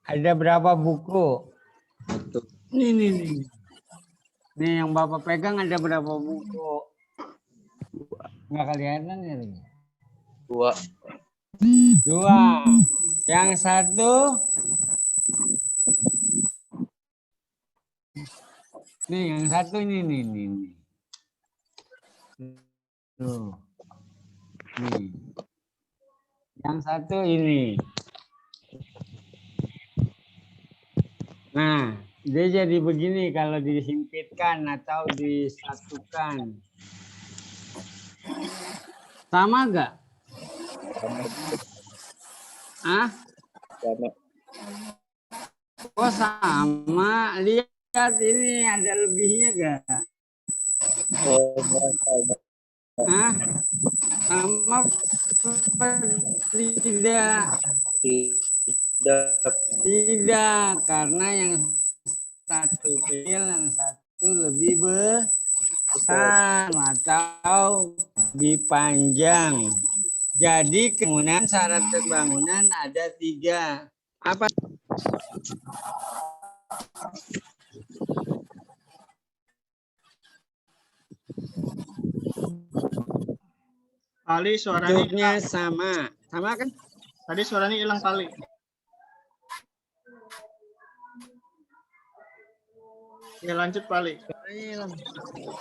Speaker 7: Ada berapa buku? Nih. Nih yang Bapak pegang ada berapa buku? Nggak kelihatan ya?
Speaker 6: 2.
Speaker 7: 2. Yang satu. Nih yang satu ini nih. Tuh. Nih. Yang satu ini. Nah, dia jadi begini kalau dihimpitkan atau disatukan. Sama nggak? Ah?
Speaker 6: Sama.
Speaker 7: Oh sama. Lihat ini ada lebihnya nggak?
Speaker 6: Oh, sama.
Speaker 7: Ah? Sama tidak? Tidak, karena yang satu kecil, yang satu lebih besar atau lebih panjang. Jadi kemudian syarat kebangunan ada 3. Apa?
Speaker 1: Pali suaranya
Speaker 7: sama. Sama kan?
Speaker 1: Tadi suaranya hilang Pali. Ya lanjut Pali.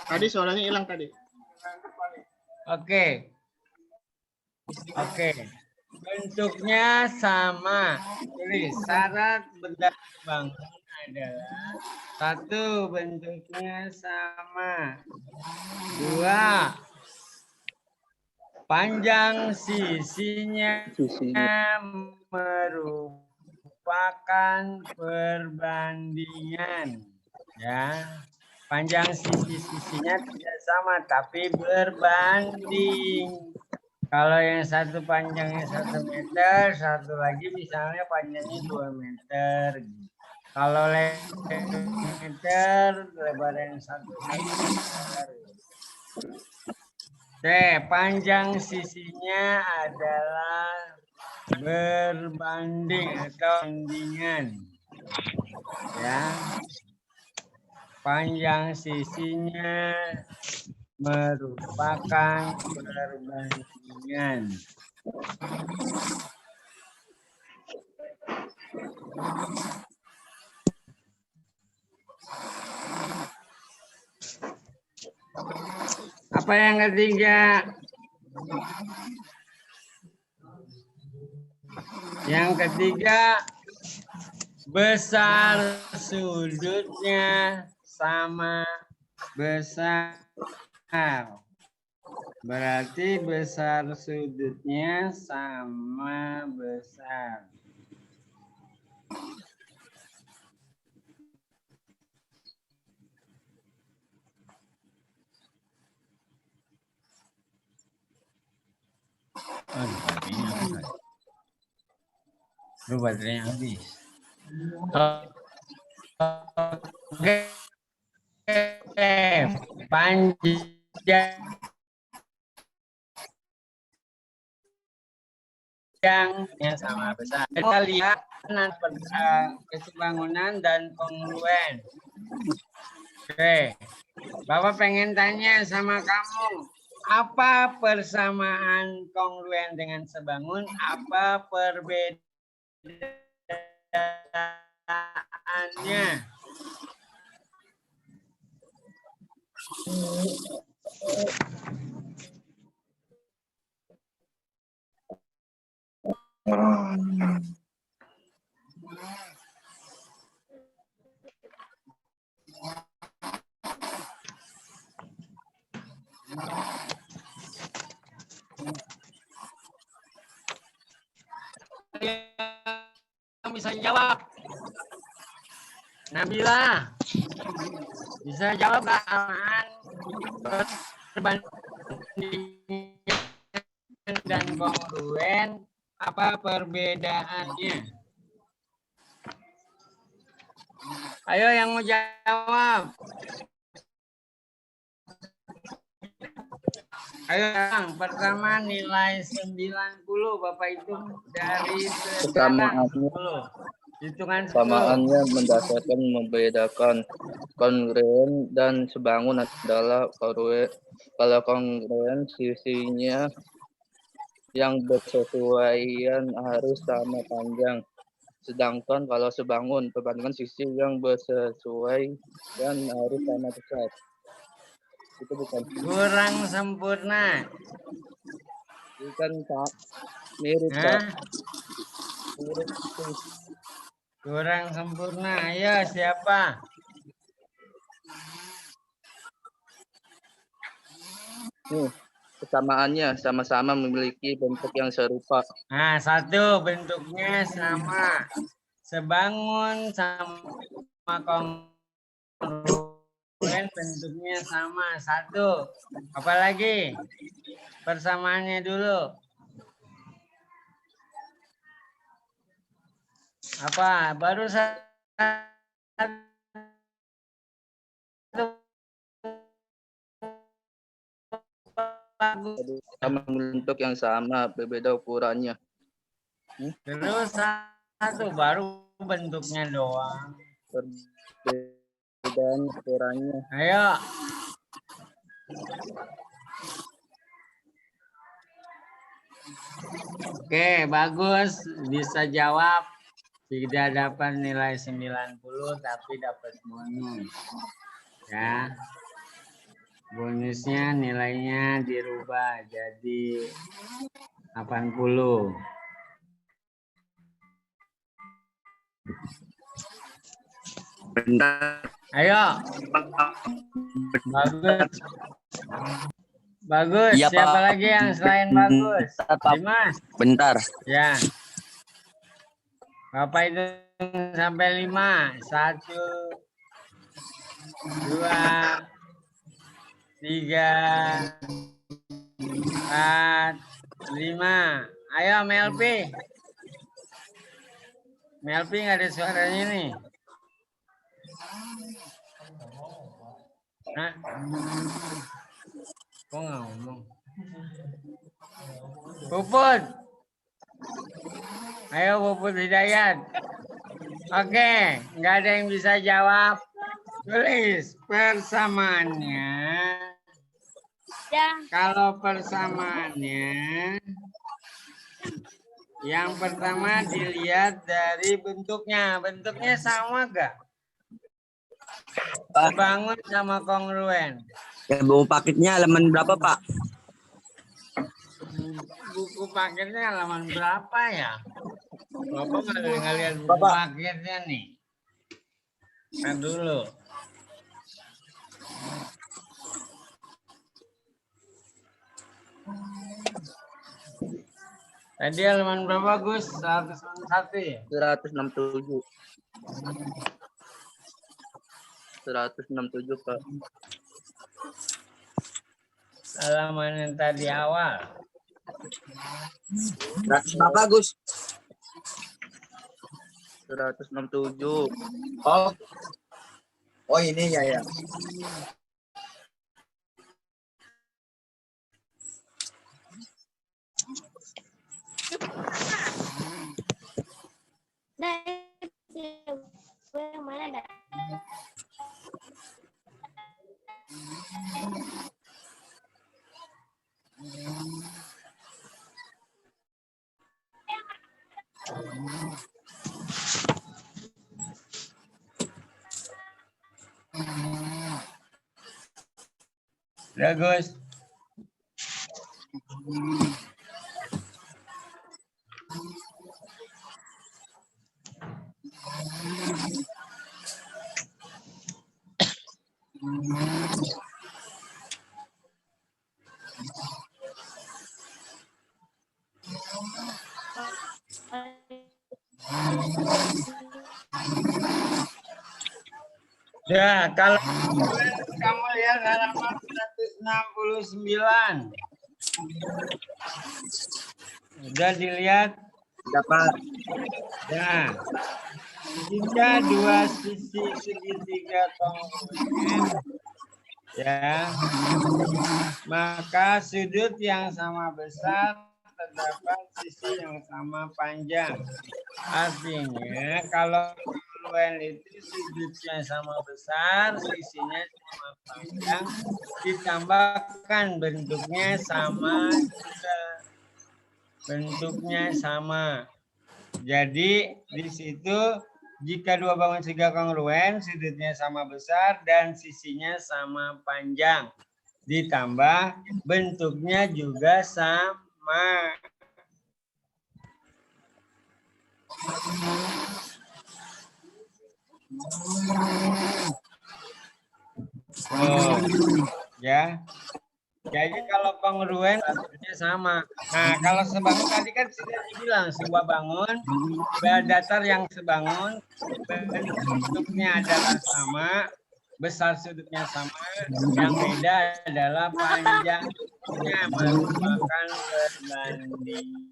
Speaker 1: Tadi suaranya hilang tadi.
Speaker 7: Oke. Oke. Bentuknya sama. Tulis syarat benda bangun adalah 1. Bentuknya sama. 2. Panjang sisinya merupakan perbandingan. Ya. Panjang sisi-sisinya tidak sama tapi berbanding. Kalau yang satu panjangnya 1 meter, satu lagi misalnya panjangnya 2 meter. Kalau meter, lebar yang satu meter. Oke, panjang sisinya adalah berbanding atau bandingan. Ya. Panjang sisinya merupakan perbandingan. Apa yang ketiga? Yang ketiga, besar sudutnya sama besar. Berarti besar sudutnya sama besar. Baterainya habis. Oke. Panjang yang sama besar. Kita lihat kesebangunan dan kongruen. Oke, Bapak pengen tanya sama kamu, apa persamaan kongruen dengan sebangun? Apa perbedaannya? Yang bisa jawab? Nabila bisa jawab kesamaan perbandingan dan kongruen, apa perbedaannya? Ayo yang mau jawab. Ayo yang pertama nilai 90 Bapak hitung dari sekarang.
Speaker 6: Samaannya mendasarkan membedakan kongruen dan sebangun adalah kongruen. Kalau kongruen sisinya yang bersesuaian harus sama panjang. Sedangkan kalau sebangun perbandingan sisi yang bersesuaian harus sama besar. Itu bukan
Speaker 7: kurang sempurna.
Speaker 6: Bukan Pak. Mirip Pak. Mirip.
Speaker 7: Kurang sempurna. Ayo siapa?
Speaker 6: Nih, kesamaannya sama-sama memiliki bentuk yang serupa.
Speaker 7: Nah, 1 bentuknya sama. Sebangun sama kongruen bentuknya sama. 1. Apalagi? Persamaannya dulu. Apa? Baru 1.
Speaker 6: Sama bentuk yang sama, berbeda ukurannya.
Speaker 7: Terus 1 baru bentuknya doang.
Speaker 6: Perbedaan ukurannya.
Speaker 7: Ayo. Oke, bagus. Bisa jawab. Tidak dapat nilai 90 tapi dapat bonus. Ya. Bonusnya nilainya dirubah jadi 80.
Speaker 4: Bentar.
Speaker 7: Ayo. Bagus. Bagus.
Speaker 4: Iya,
Speaker 7: Siapa
Speaker 4: Pak.
Speaker 7: lagi yang selain bagus?
Speaker 4: Bentar, Pak.
Speaker 7: Dimas.
Speaker 4: Bentar.
Speaker 7: Ya. Bapak itu sampai 5. 1, 2, 3, 4, 5. Ayo Melpi. Melpi nggak ada suaranya nih. Hah? Kok nggak ngomong? Puput. Ayo Puput Hidayat. Oke, nggak ada yang bisa jawab. Tulis persamaannya.
Speaker 5: Ya.
Speaker 7: Kalau persamaannya, yang pertama dilihat dari bentuknya. Bentuknya sama gak? Bangun sama kongruen.
Speaker 4: Ya, buku paketnya halaman berapa, Pak?
Speaker 7: Buku paketnya halaman berapa ya? Bapak nggak lihat buku paketnya nih. Kan dulu. Tadi halaman berapa, Gus? 101 ya?
Speaker 6: 167. 167, Pak.
Speaker 7: Halaman yang tadi awal.
Speaker 4: Berapa, Gus?
Speaker 6: 167.
Speaker 4: Oh ini ya.
Speaker 5: Nah, yang mana dah?
Speaker 7: Udah, Gus. Ya, kalau kamu lihat halaman 169. Udah dilihat?
Speaker 4: Dapat.
Speaker 7: Ya. Jika dua sisi segitiga kongruen, ya, maka sudut yang sama besar terdapat sisi yang sama panjang. Artinya kalau kongruen itu sudutnya sama besar, sisinya sama panjang, ditambahkan bentuknya sama juga. Bentuknya sama. Jadi di situ jika dua bangun segi kongruen, sudutnya sama besar dan sisinya sama panjang. Ditambah bentuknya juga sama. Oh, ya. Jadi kalau kongruen bentuknya sama. Nah, kalau sebangun tadi kan sudah dibilang sebuah bangun datar yang sebangun bentuknya adalah sama, besar sudutnya sama, yang beda adalah panjangnya merupakan perbandingan.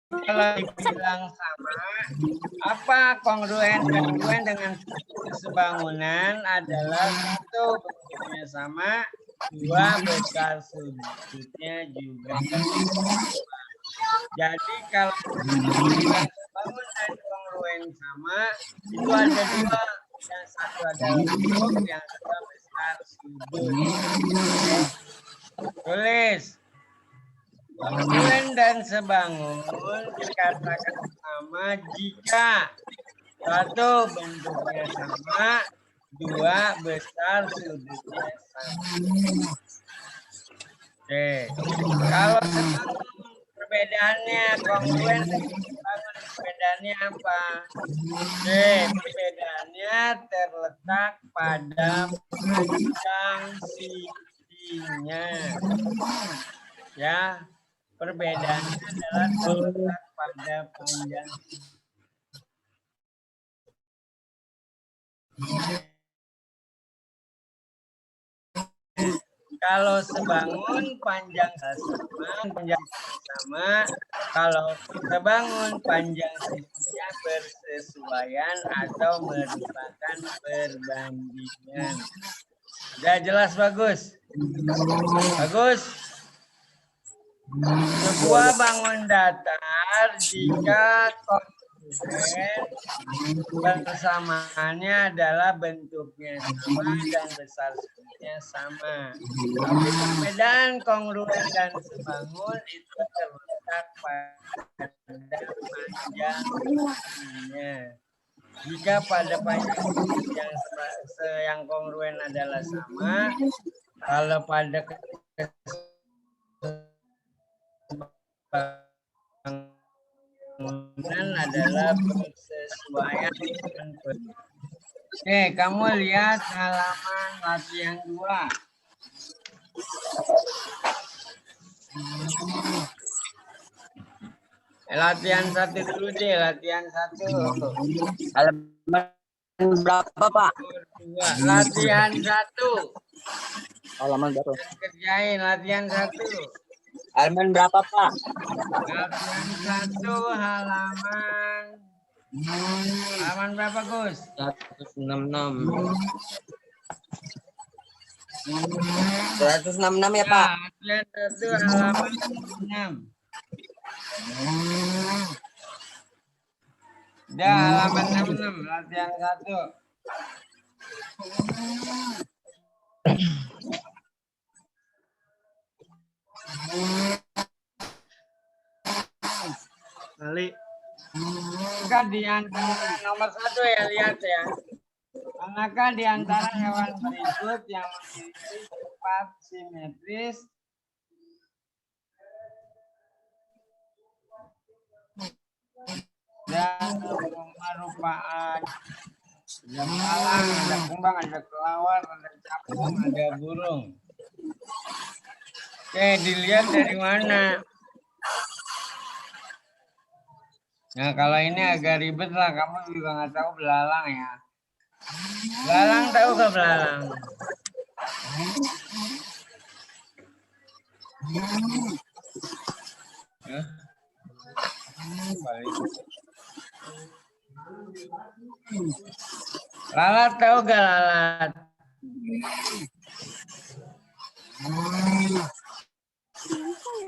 Speaker 7: Kalau dibilang sama, apa kongruen dengan sebangunan adalah satu bentuknya sama, dua besar sudutnya juga sama. Jadi kalau sebangunan dan kongruen sama, itu ada dua, yang satu adalah bentuk, yang kedua besar sudut. Tulis. Kongruen dan sebangun dikatakan sama jika satu bentuknya sama, dua besar sudutnya sama. Oke, kalau perbedaannya kongruen, perbedaannya apa? Oke, perbedaannya terletak pada panjang sisinya. Ya, perbedaannya adalah terletak pada panjang. Kalau sebangun panjang sama, kalau sebangun panjang sisinya bersesuaian atau merupakan perbandingan. Udah jelas bagus? Bagus. Sebuah bangun datar jika persamaannya adalah bentuknya sama dan besar sudutnya sama. Tapi perbedaan kongruen dan sebangun itu terletak pada panjang sisinya. Jika pada panjang sisi yang kongruen adalah sama, kalau pada kesebangunan adalah bersesuaian dengan. Oke, kamu lihat halaman latihan 2. Latihan 1 dulu deh, latihan 1.
Speaker 8: Halaman berapa, Pak?
Speaker 7: Latihan 1.
Speaker 6: Halaman berapa?
Speaker 7: Kerjain latihan 1.
Speaker 8: Halaman berapa, Pak?
Speaker 7: Latihan 1 halaman berapa, Gus?
Speaker 8: 166. 166 ya, Pak?
Speaker 7: Latihan 1 halaman 6. Udah halaman 66, latihan 1.
Speaker 1: Kali.
Speaker 7: Maka di antara nomor 1 ya, lihat ya. Manakah di antara hewan berikut yang memiliki sifat simetris dan perupaan? Ada malang, ada kumbang, ada kelawar, ada capung, ada burung. Oke, dilihat dari mana? Nah, kalau ini agak ribet lah, kamu juga nggak tahu belalang ya. Belalang tahu nggak belalang? Lalat tahu nggak lalat?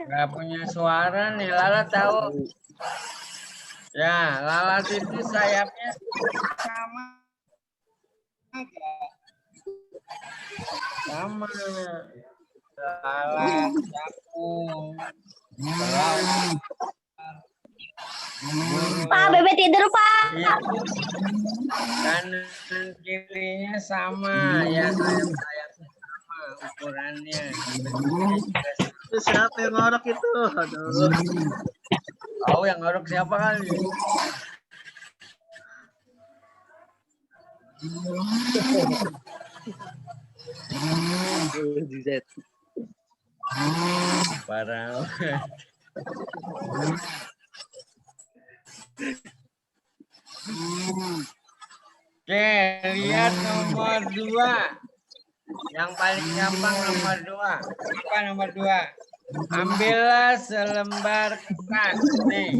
Speaker 7: Nggak punya suara nih, lalat tahu? Ya, lalat itu sayapnya sama. Sama. Lalat, capung, kelawar.
Speaker 5: Pak, Bebe tidur, Pak.
Speaker 7: Kanan kirinya sama, ya sayap-sayapnya sama ukurannya.
Speaker 1: Itu siapa yang ngorok itu? Aduh.
Speaker 7: Tahu yang ngorok siapa kali? Parah. Oke, lihat nomor 2. Yang paling gampang nomor 2. Apa nomor 2? Ambillah selembar kertas. Nih.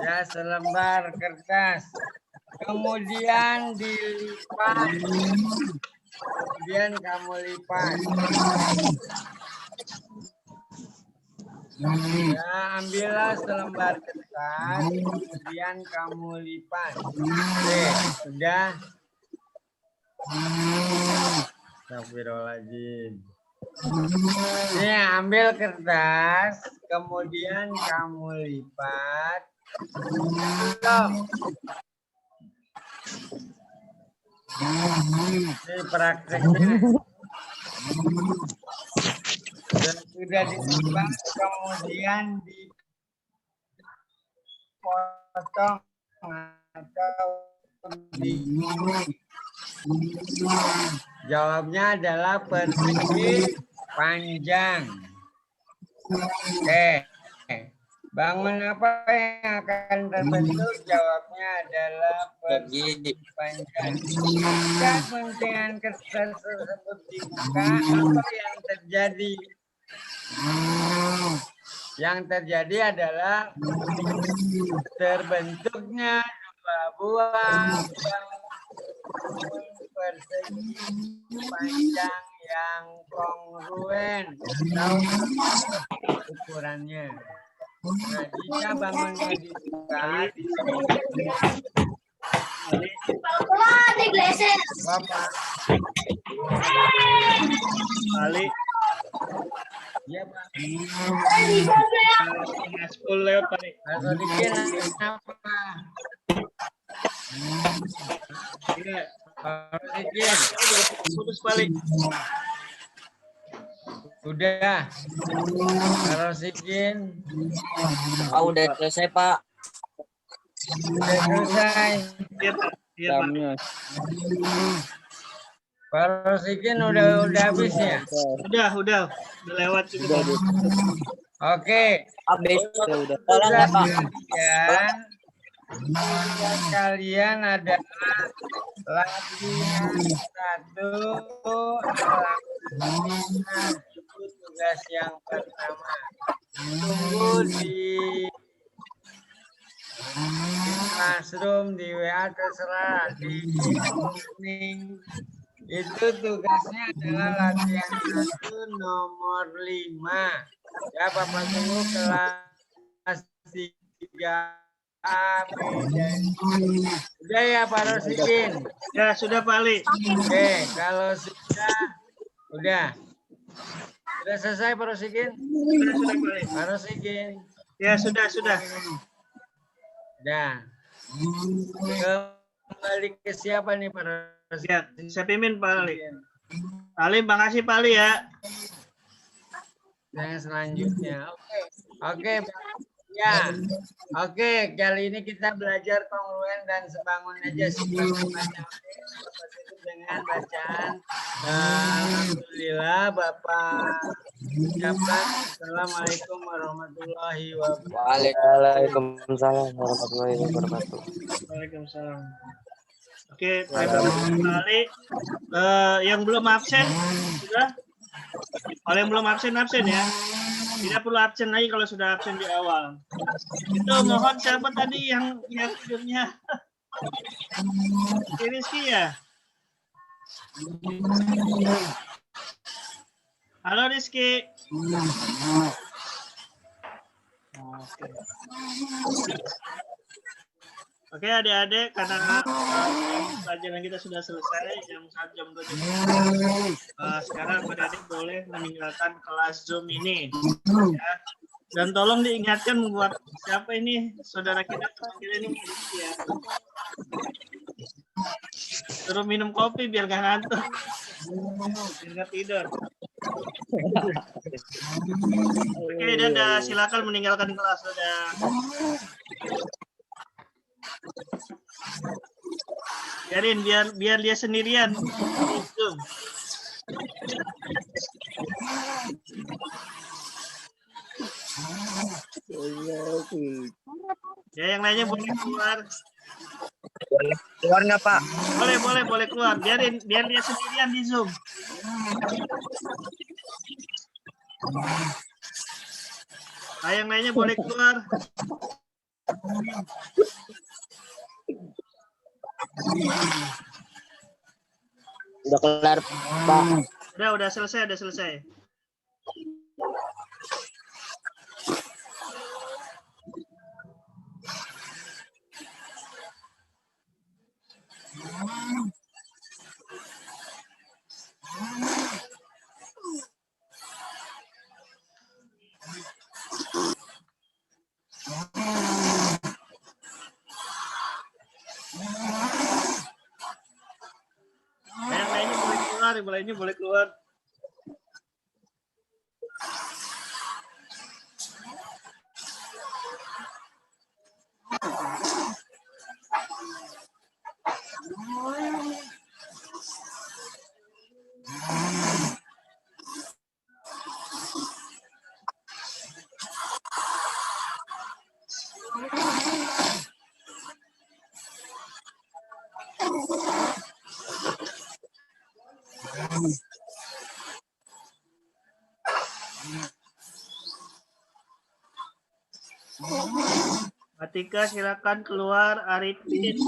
Speaker 7: Ya, selembar kertas. Kemudian dilipat. Kemudian kamu lipat. Ya, ambillah selembar kertas, kemudian kamu lipat. Oke, sudah. Astagfirullahaladzim. Nih, ambil kertas, kemudian kamu lipat. Stop. Ini prakteknya. Dan sudah ditimbang, kemudian dipotong atau jawabnya adalah persegi panjang. Oke. Bangun apa yang akan terbentuk? Jawabnya adalah persegi panjang. Jika guntingan kertas tersebut dibuka, apa yang terjadi? Yang terjadi adalah terbentuknya dua buah persegi panjang yang kongruen atau ukurannya. Nah, jika bangunnya dibuka, Bapak.
Speaker 1: Balik.
Speaker 7: Ya, Pak.
Speaker 1: School lewat balik.
Speaker 7: Atau bikin apa?
Speaker 1: Iya.
Speaker 7: Harus bikin.
Speaker 1: Putus balik.
Speaker 7: Udah. Harus bikin.
Speaker 8: Pak udah selesai Pak.
Speaker 7: Udah selesai.
Speaker 1: Iya, Pak. Iya, Pak.
Speaker 6: Jamnya.
Speaker 7: Harus bikin udah habis ya.
Speaker 1: Udah lewat juga.
Speaker 7: Oke.
Speaker 8: Habis.
Speaker 6: Udah.
Speaker 8: Tolong ya Pak.
Speaker 7: Kalian adalah latihan 1 itu tugas yang pertama. Tunggu di classroom, di WA terserah, di meeting. Itu tugasnya adalah latihan 1 nomor 5. Ya, Bapak tunggu kelas 3 A, B, dan udah ya Pak Rosikin.
Speaker 1: Ya, sudah balik.
Speaker 7: Oke, kalau udah selesai Pak Rosikin.
Speaker 1: Sudah balik.
Speaker 7: Pak Rosikin.
Speaker 1: Ya, sudah.
Speaker 7: Udah. Kembali ke siapa nih Pak Rosikin?
Speaker 1: Ya, saya pimpin Pak Ali. Ali, makasih Pak Ali ya.
Speaker 7: Yang selanjutnya. Oke. Ya, oke. Kali ini kita belajar kongruen dan sebangun aja dengan bacaan. Alhamdulillah, Bapak ucapkan Assalamualaikum warahmatullahi wabarakatuh.
Speaker 8: Waalaikumsalam warahmatullahi wabarakatuh.
Speaker 1: Waalaikumsalam. Oke, terima kasih Pak Ali. Yang belum absen sudah? Kalau yang belum absen ya. Tidak perlu absen lagi kalau sudah absen di awal. Itu mohon siapa tadi yang tidurnya? Rizky ya? Halo Rizky. Oke adik-adik, karena pelajaran kita sudah selesai jam 1 jam 2 jam 3. Sekarang adik-adik boleh meninggalkan kelas Zoom ini. Ya. Dan tolong diingatkan buat siapa ini saudara kita ini ya. Suruh minum kopi biar gak ngantuk. Biar gak tidur. Oke, dadah. Silakan meninggalkan kelas, dadah. Biarin biar dia sendirian. Ya, yang lainnya boleh keluar.
Speaker 8: Keluar nggak Pak?
Speaker 1: Boleh keluar. Biar dia sendirian di Zoom. Nah, yang lainnya boleh keluar.
Speaker 8: Udah kelar Pak.
Speaker 1: Udah selesai. yang lainnya boleh keluar. Atika silakan keluar. Arifin.